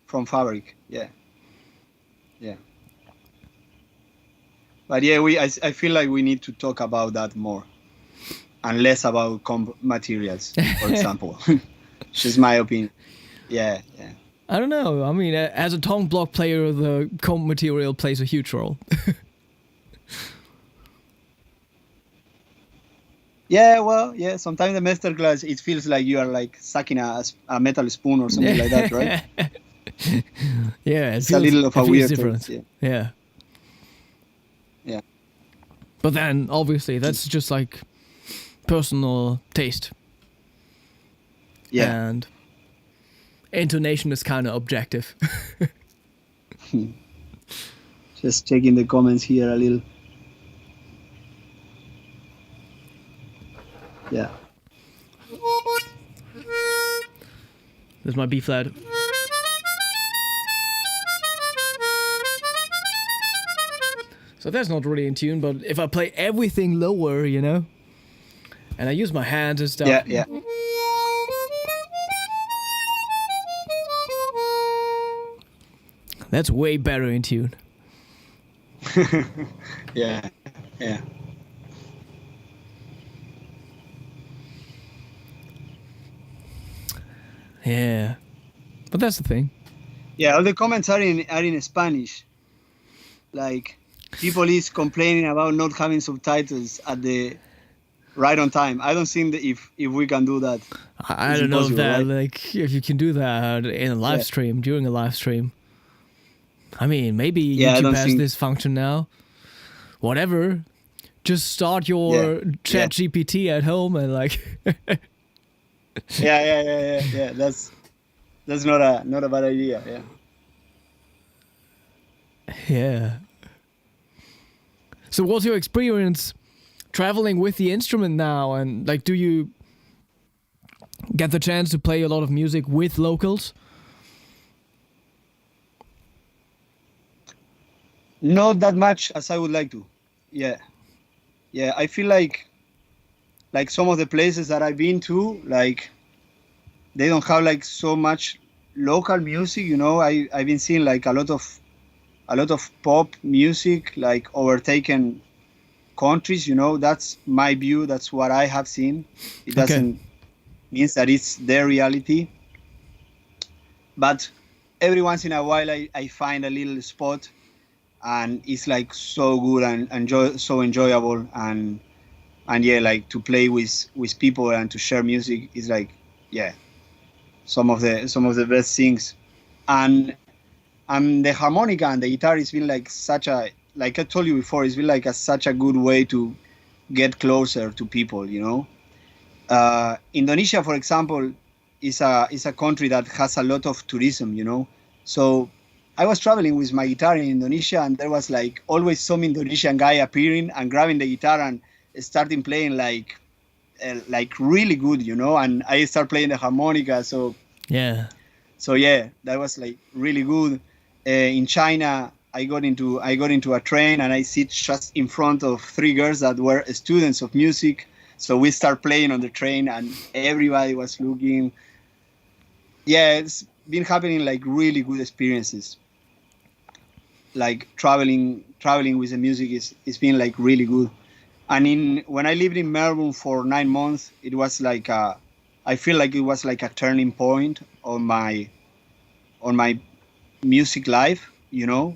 From fabric. Yeah. But yeah, I feel like we need to talk about that more, and less about comp materials, for example. Just my opinion. Yeah. I don't know. I mean, as a tongue block player, the comp material plays a huge role. Yeah, well, yeah. Sometimes the masterclass, it feels like you are like sucking a metal spoon or something like that, right? Yeah, it's a little of a weird difference. Yeah. But then, obviously, that's just like personal taste. Yeah. And intonation is kind of objective. Just checking the comments here a little. Yeah. There's my B flat. So that's not really in tune, but if I play everything lower, you know, and I use my hands and stuff. Yeah. That's way better in tune. Yeah. Yeah. But that's the thing. Yeah, all the comments are in Spanish. Like people is complaining about not having subtitles at the right on time. I don't think that if we can do that. I It's don't know if impossible, that, right? like, if you can do that in a live Yeah. stream, during a live stream. I mean, maybe Yeah, I YouTube don't has think- this function now. Whatever. Just start your Yeah, chat GPT at home and like... Yeah. That's not a bad idea. Yeah. Yeah. So what's your experience traveling with the instrument now? And like, do you get the chance to play a lot of music with locals? Not that much as I would like to. Yeah. I feel like some of the places that I've been to, like they don't have like so much local music. You know, I've been seeing like a lot of pop music like overtaken countries. You know, that's my view. That's what I have seen. It doesn't mean that it's their reality. But every once in a while, I find a little spot, and it's like so good and so enjoyable, and yeah, like to play with people and to share music is like, yeah, some of the best things. And the harmonica and the guitar has been like such a, like I told you before, it's been like such a good way to get closer to people, you know. Indonesia, for example, is a country that has a lot of tourism, you know. So I was traveling with my guitar in Indonesia, and there was like always some Indonesian guy appearing and grabbing the guitar and starting playing like really good, you know. And I start playing the harmonica, so Yeah. that was like really good. In China, I got into a train, and I sit just in front of three girls that were students of music. So we start playing on the train, and everybody was looking. Yeah, it's been happening like really good experiences. Like traveling with the music is been like really good. And when I lived in Melbourne for 9 months, it was like I feel like it was like a turning point on my music life, you know,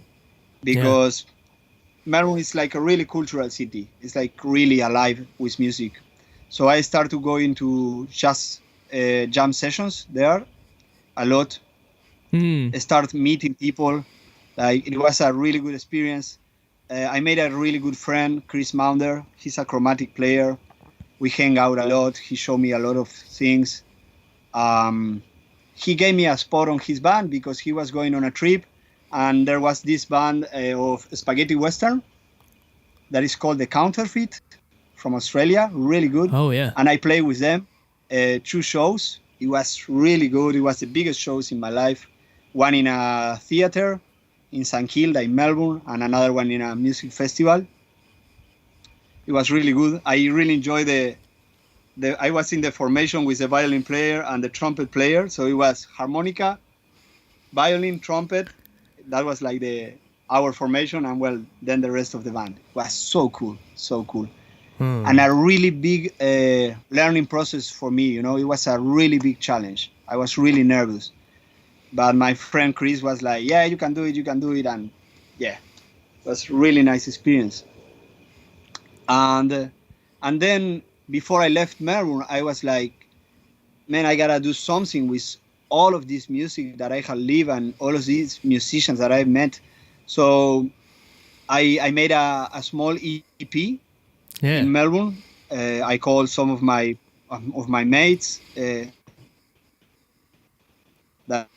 because Melbourne is like a really cultural city. It's like really alive with music. So I started to go into jam sessions there a lot. I started meeting people. Like it was a really good experience. I made a really good friend, Chris Maunder. He's a chromatic player. We hang out a lot. He showed me a lot of things. He gave me a spot on his band because he was going on a trip, and there was this band of spaghetti western that is called The Counterfeit from Australia. Really good. Oh yeah. And I played with them 2 shows. It was really good. It was the biggest shows in my life. One in a theater in St Kilda in Melbourne, and another one in a music festival. It was really good. I really enjoyed I was in the formation with the violin player and the trumpet player. So it was harmonica, violin, trumpet. That was like our formation, and well, then the rest of the band. It was so cool. And a really big learning process for me. You know, it was a really big challenge. I was really nervous. But my friend Chris was like, yeah, you can do it. And yeah, it was a really nice experience. And then before I left Melbourne, I was like, man, I got to do something with all of this music that I have lived and all of these musicians that I've met. So I made a small EP in Melbourne. I called some of my mates that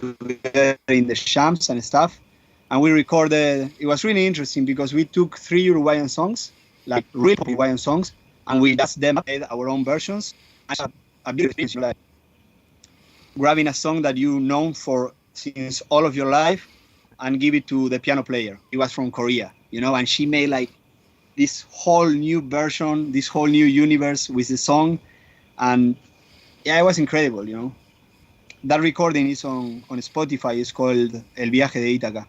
together in the shams and stuff, and we recorded. It was really interesting because we took 3 Uruguayan songs, like real Uruguayan songs, and we just them made our own versions. A beautiful experience, like grabbing a song that you known for since all of your life and give it to the piano player. It was from Korea, you know, and she made like this whole new version, this whole new universe with the song. And yeah, it was incredible, you know. That recording is on Spotify. It's called El Viaje de Ítaca.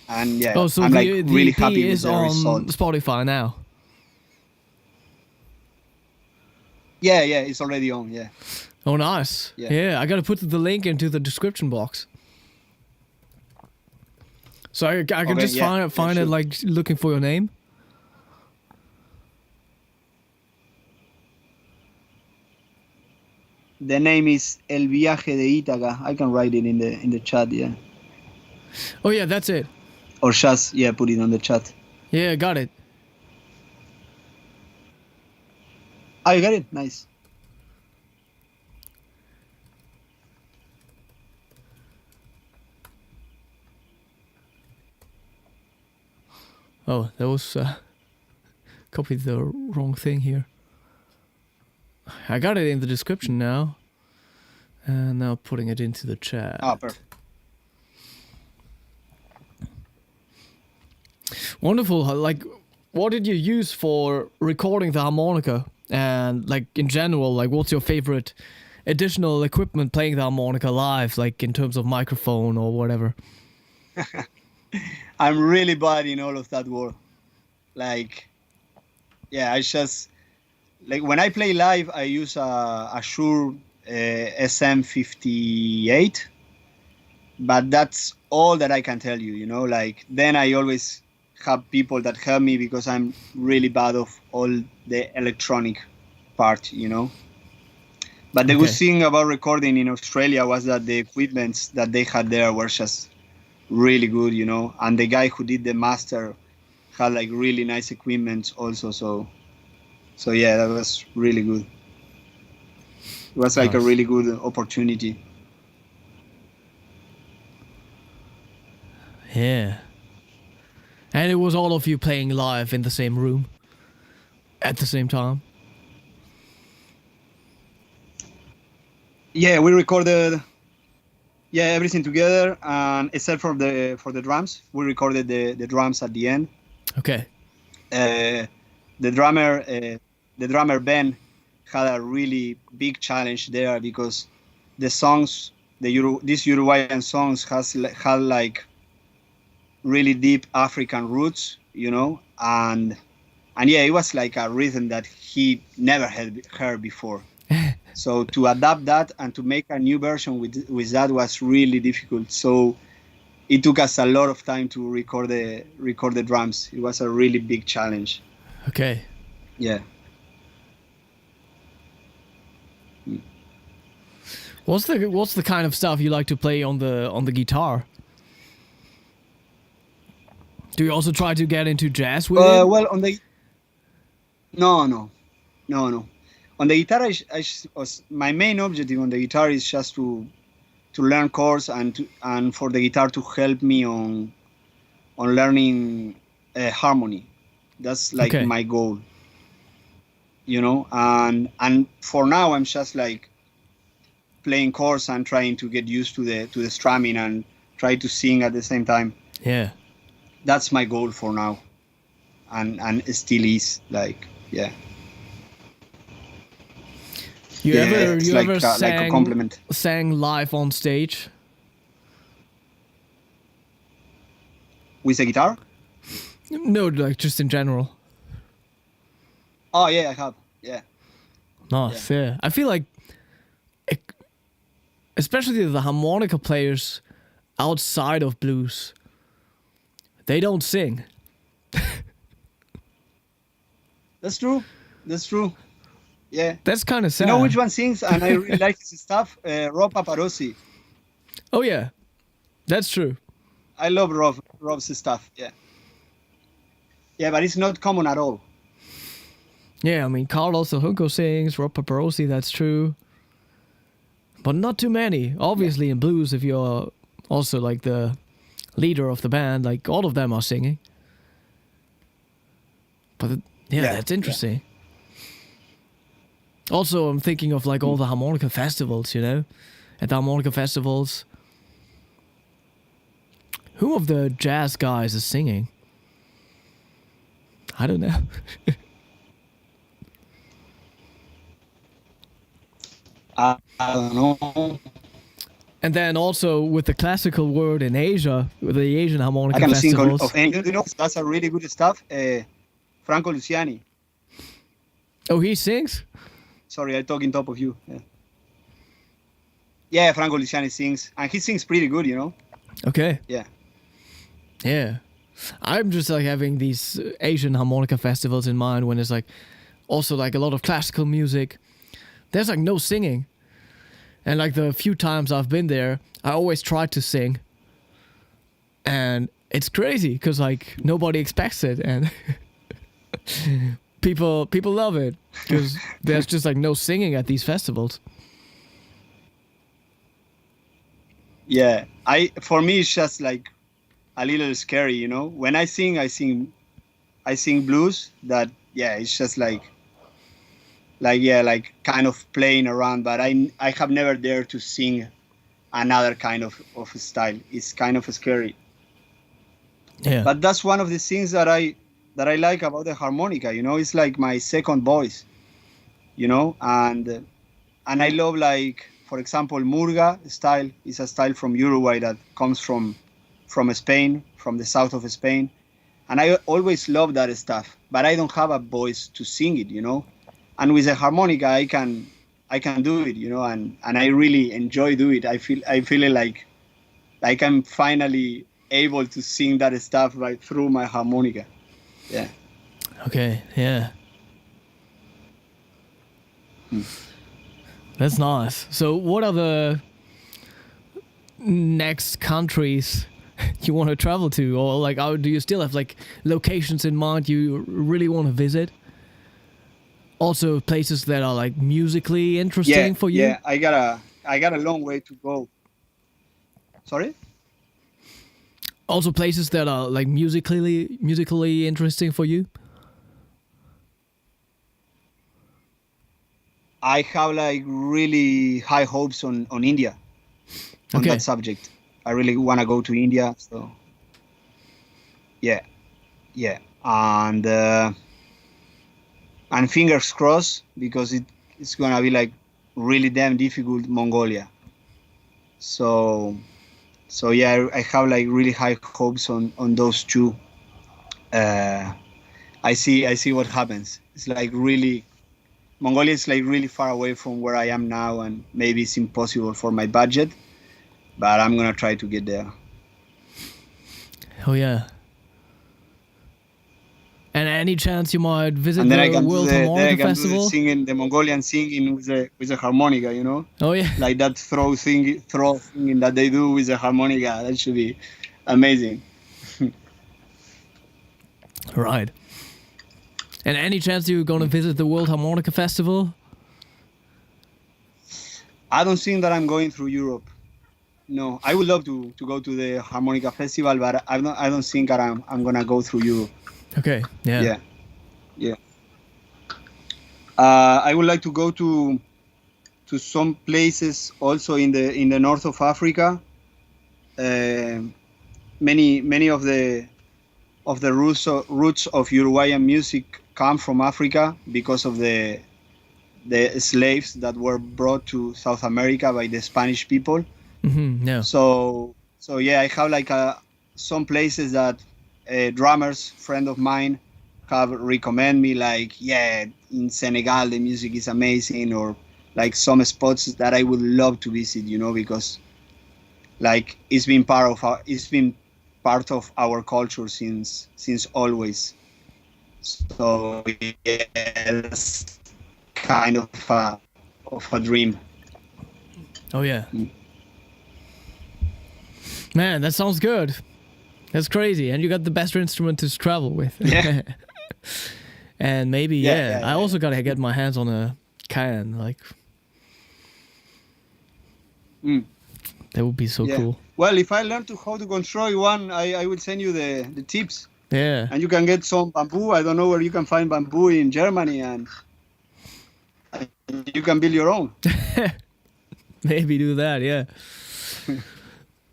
And yeah, so I'm like the really EP happy with is the on result. Spotify now. Yeah, it's already on, yeah. Oh, nice. Yeah, I gotta put the link into the description box. So I can just find it like looking for your name. The name is El Viaje de Ítaca. I can write it in the chat, yeah. Oh yeah, that's it. Or just put it on the chat. Yeah, got it. Oh, you got it? Nice. Oh, that was copied the wrong thing here. I got it in the description now. And now putting it into the chat. Oh, perfect. Wonderful. Like, what did you use for recording the harmonica? And like in general, like what's your favorite additional equipment playing the harmonica live, like in terms of microphone or whatever? I'm really bad in all of that work. Like, I just, like when I play live, I use a Shure SM58, but that's all that I can tell you, you know, like then I always have people that help me because I'm really bad of all the electronic part, you know. But the good thing about recording in Australia was that the equipments that they had there were just really good, you know, and the guy who did the master had like really nice equipment also, so yeah, that was really good. It was like a really good opportunity. Yeah. And it was all of you playing live in the same room at the same time? Yeah, we recorded everything together, and except for the drums. We recorded the drums at the end. Okay. The drummer Ben had a really big challenge there because the songs, these Uruguayan songs had like really deep African roots, you know, and yeah, it was like a rhythm that he never had heard before. So to adapt that and to make a new version with that was really difficult. So it took us a lot of time to record the drums. It was a really big challenge. Okay. Yeah. What's the kind of stuff you like to play on the guitar? Do you also try to get into jazz with it? Well, on the no. On the guitar, my main objective on the guitar is just to learn chords and for the guitar to help me on learning harmony. That's like my goal, you know. And for now, I'm just like playing chords and trying to get used to the strumming and try to sing at the same time. Yeah. That's my goal for now, and it still is, like, yeah. You ever like a compliment. sang live on stage? With a guitar? No, like just in general. Oh yeah, I have. Yeah. Nice. Yeah. I feel like, especially the harmonica players outside of blues, they don't sing. That's true. Yeah. That's kind of sad. You know which one sings, and I really like his stuff? Rob Paparosi. Oh yeah, that's true. I love Rob's stuff. Yeah. Yeah, but it's not common at all. Yeah, I mean, Carlos Junco sings, Rob Paparosi, that's true. But not too many. Obviously, in blues, if you're also like the leader of the band, like all of them are singing. But that's interesting. Yeah. Also, I'm thinking of like all the harmonica festivals, you know? At the harmonica festivals, who of the jazz guys is singing? I don't know. I don't know. And then also with the classical world in Asia, with the Asian harmonica I can festivals. sing you know, that's a really good stuff. Franco Luciani. Oh, he sings? Sorry, I talk on top of you. Yeah. Yeah, Franco Luciani sings, and he sings pretty good, you know. Okay. Yeah. Yeah. I'm just like having these Asian harmonica festivals in mind when there's like also like a lot of classical music. There's like no singing. And like the few times I've been there, I always try to sing. And it's crazy because like nobody expects it and people love it because there's just like no singing at these festivals. Yeah. For me it's just like a little scary, you know. When I sing blues that it's just like kind of playing around, but I have never dared to sing another kind of style. It's kind of scary. Yeah. But that's one of the things that I like about the harmonica, you know. It's like my second voice, you know, and I love, like, for example, murga style is a style from Uruguay that comes from Spain, from the south of Spain, and I always love that stuff, but I don't have a voice to sing it, you know. And with the harmonica I can do it, you know, and I really enjoy doing it. I feel like I'm finally able to sing that stuff right through my harmonica. Yeah. Okay, yeah. That's nice. So what are the next countries you want to travel to? Or like, do you still have like locations in mind you really want to visit? Also places that are like musically interesting for you? Yeah, I got a long way to go. Sorry? Also places that are like musically interesting for you? I have like really high hopes on India, on that subject. I really want to go to India. So yeah, and fingers crossed, because it's gonna be like really damn difficult, Mongolia. So yeah, I have like really high hopes on those two. I see what happens. It's like really, Mongolia is like really far away from where I am now, and maybe it's impossible for my budget, but I'm gonna try to get there. Oh yeah. And any chance you might visit And then I the can World Harmonica Festival? do the Mongolian singing with the harmonica, you know? Oh yeah. Like that throw singing that they do with the harmonica. That should be amazing. Right. And any chance you're gonna visit the World Harmonica Festival? I don't think that I'm going through Europe. No, I would love to go to the harmonica festival, but I don't think that I'm gonna go through Europe. Okay. Yeah. Yeah. I would like to go to some places also in the north of Africa. Many of the roots of Uruguayan music come from Africa because of the slaves that were brought to South America by the Spanish people. Mm-hmm. Yeah. So yeah, I have like some places that drummers, friend of mine, have recommend me, like, yeah, in Senegal the music is amazing, or like some spots that I would love to visit, you know, because like it's been part of our culture since always. So yeah, it's kind of a dream. Oh yeah. Man, that sounds good. That's crazy, and you got the best instrument to travel with. Yeah. And maybe I also gotta get my hands on a can, like. That would be so cool. Well, if I learn how to control one, I will send you the tips. Yeah. And you can get some bamboo. I don't know where you can find bamboo in Germany, and you can build your own. Maybe do that, yeah.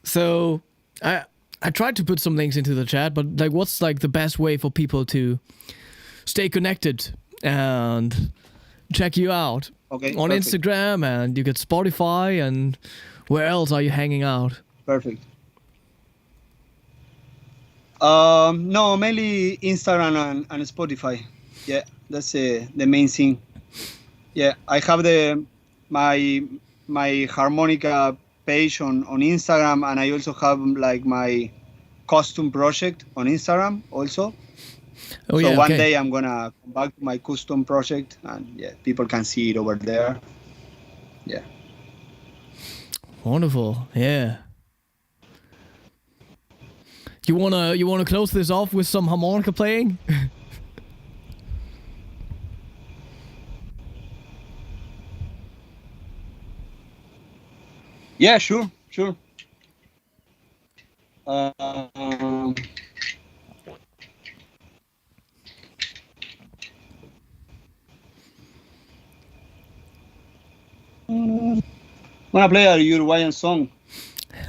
So, I tried to put some links into the chat, but like, what's like the best way for people to stay connected and check you out? Okay. On perfect. Instagram, and you get Spotify, and where else are you hanging out? Perfect. No, mainly Instagram and Spotify. Yeah, that's the main thing. Yeah, I have my harmonica page on Instagram, and I also have like my custom project on Instagram also. Oh, So yeah, one okay. day I'm gonna come back to my custom project, and yeah, people can see it over there. Yeah. Wonderful. Yeah. You wanna close this off with some harmonica playing? Yeah, sure. Um, I'm gonna play a Uruguayan song.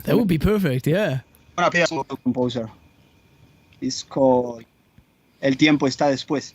That would be perfect. Yeah. I'm gonna play a song of a composer. It's called El tiempo está después.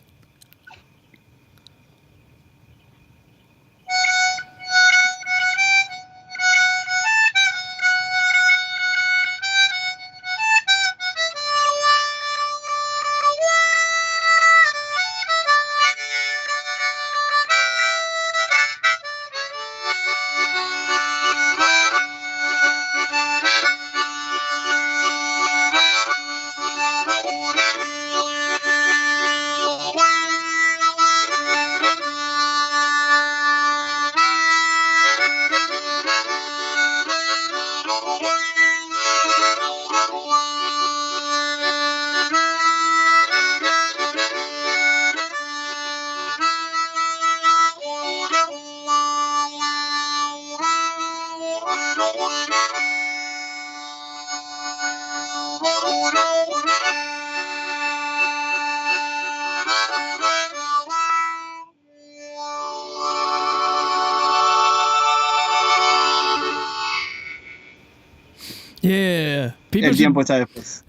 Yeah. People El should, tiempo está después.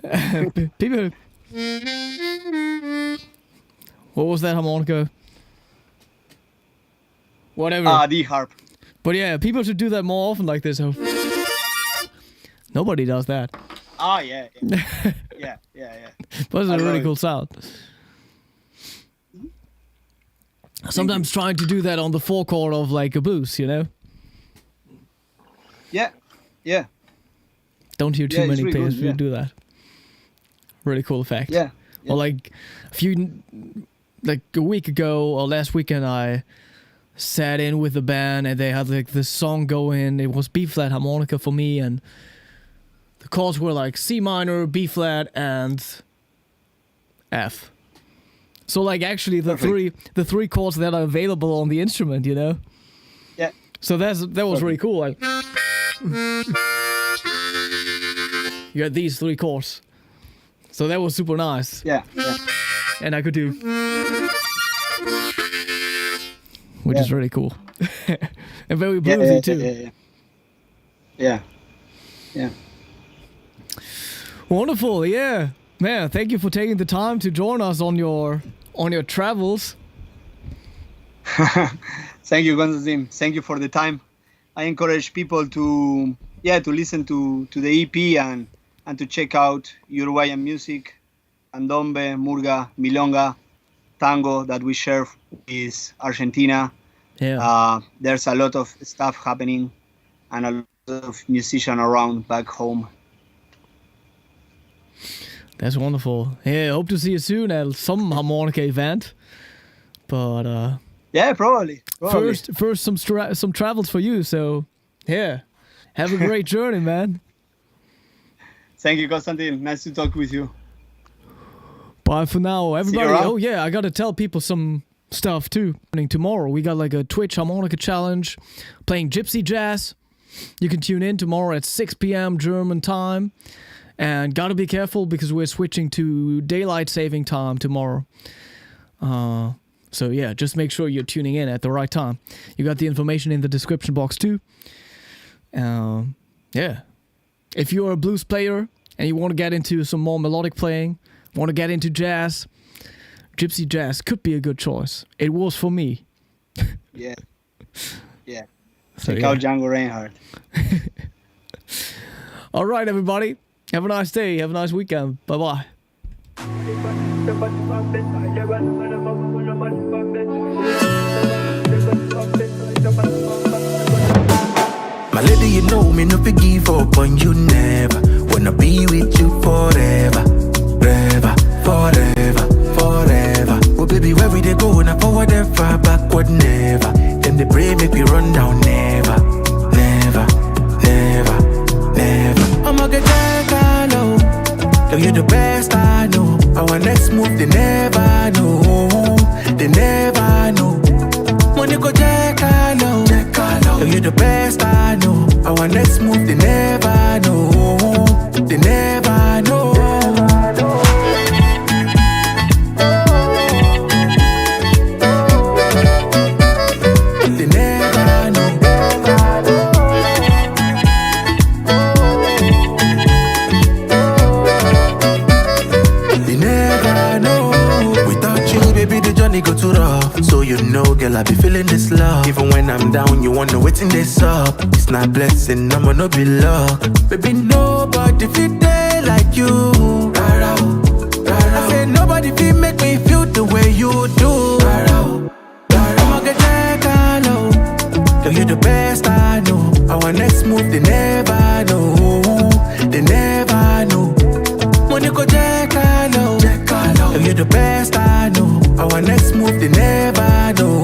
people. What was that harmonica? Whatever. D harp. But yeah, people should do that more often like this. Nobody does that. Yeah. yeah. But it's I a really love cool it. sound. Sometimes trying to do that on the 4-chord of like a blues, you know? Yeah. Don't hear too Yeah, it's many really players good, who yeah. do that. Really cool effect. Yeah. Or like a week ago or last weekend, I sat in with the band and they had like this song going. It was B flat harmonica for me, and the chords were like C minor, B flat, and F. So like actually the three chords that are available on the instrument, you know. Yeah. So that was really cool. Like you had these 3 chords. So that was super nice. Yeah. And I could do, which is really cool. And very bluesy too. Yeah. Wonderful, yeah. Man, thank you for taking the time to join us on your travels. Thank you, Konstantin. Thank you for the time. I encourage people to listen to the EP and to check out Uruguayan music, candombe, murga, milonga, tango that we share with Argentina. Yeah. There's a lot of stuff happening and a lot of musicians around back home. That's wonderful. Yeah, hope to see you soon at some harmonica event. But Yeah, probably. first some travels for you. So yeah, have a great journey, man. Thank you, Konstantin. Nice to talk with you. Bye for now, everybody. around. Oh yeah, I gotta tell people some stuff too. Tomorrow we got like a Twitch harmonica challenge, playing Gypsy jazz. You can tune in tomorrow at 6 p.m. German time, and gotta be careful because we're switching to daylight saving time tomorrow. So yeah, just make sure you're tuning in at the right time. You got the information in the description box too. Yeah. If you're a blues player and you want to get into some more melodic playing, want to get into jazz, Gypsy jazz could be a good choice. It was for me. Yeah. So, Check out Django Reinhardt. All right, everybody. Have a nice day. Have a nice weekend. Bye-bye. lady, you know me no forgive up on you never. Wanna be with you forever, forever, forever, forever. Oh baby, where we they go? Now forward and far backward never. Them they pray make we run down never, never, never, never. I'ma get that low. Girl, you the best I know. Our next move they never know, they never know. Money go check low. Girl, you the best I know. Our next move they never know, they never know. They never know. They never know. Without you, baby, the journey go too rough. So you know, girl, I be feeling this love. Even when I'm down, you wanna waiting this up. It's not blessing, I'ma no be luck. Baby, nobody feel there like you. Rara, rara. I say nobody feel make me feel the way you do. Rara, rara. I'ma get that low. Girl, you the best I know. Our next move they never know, they never know. Money go check low. Girl, you the best I know. Our next move they never know,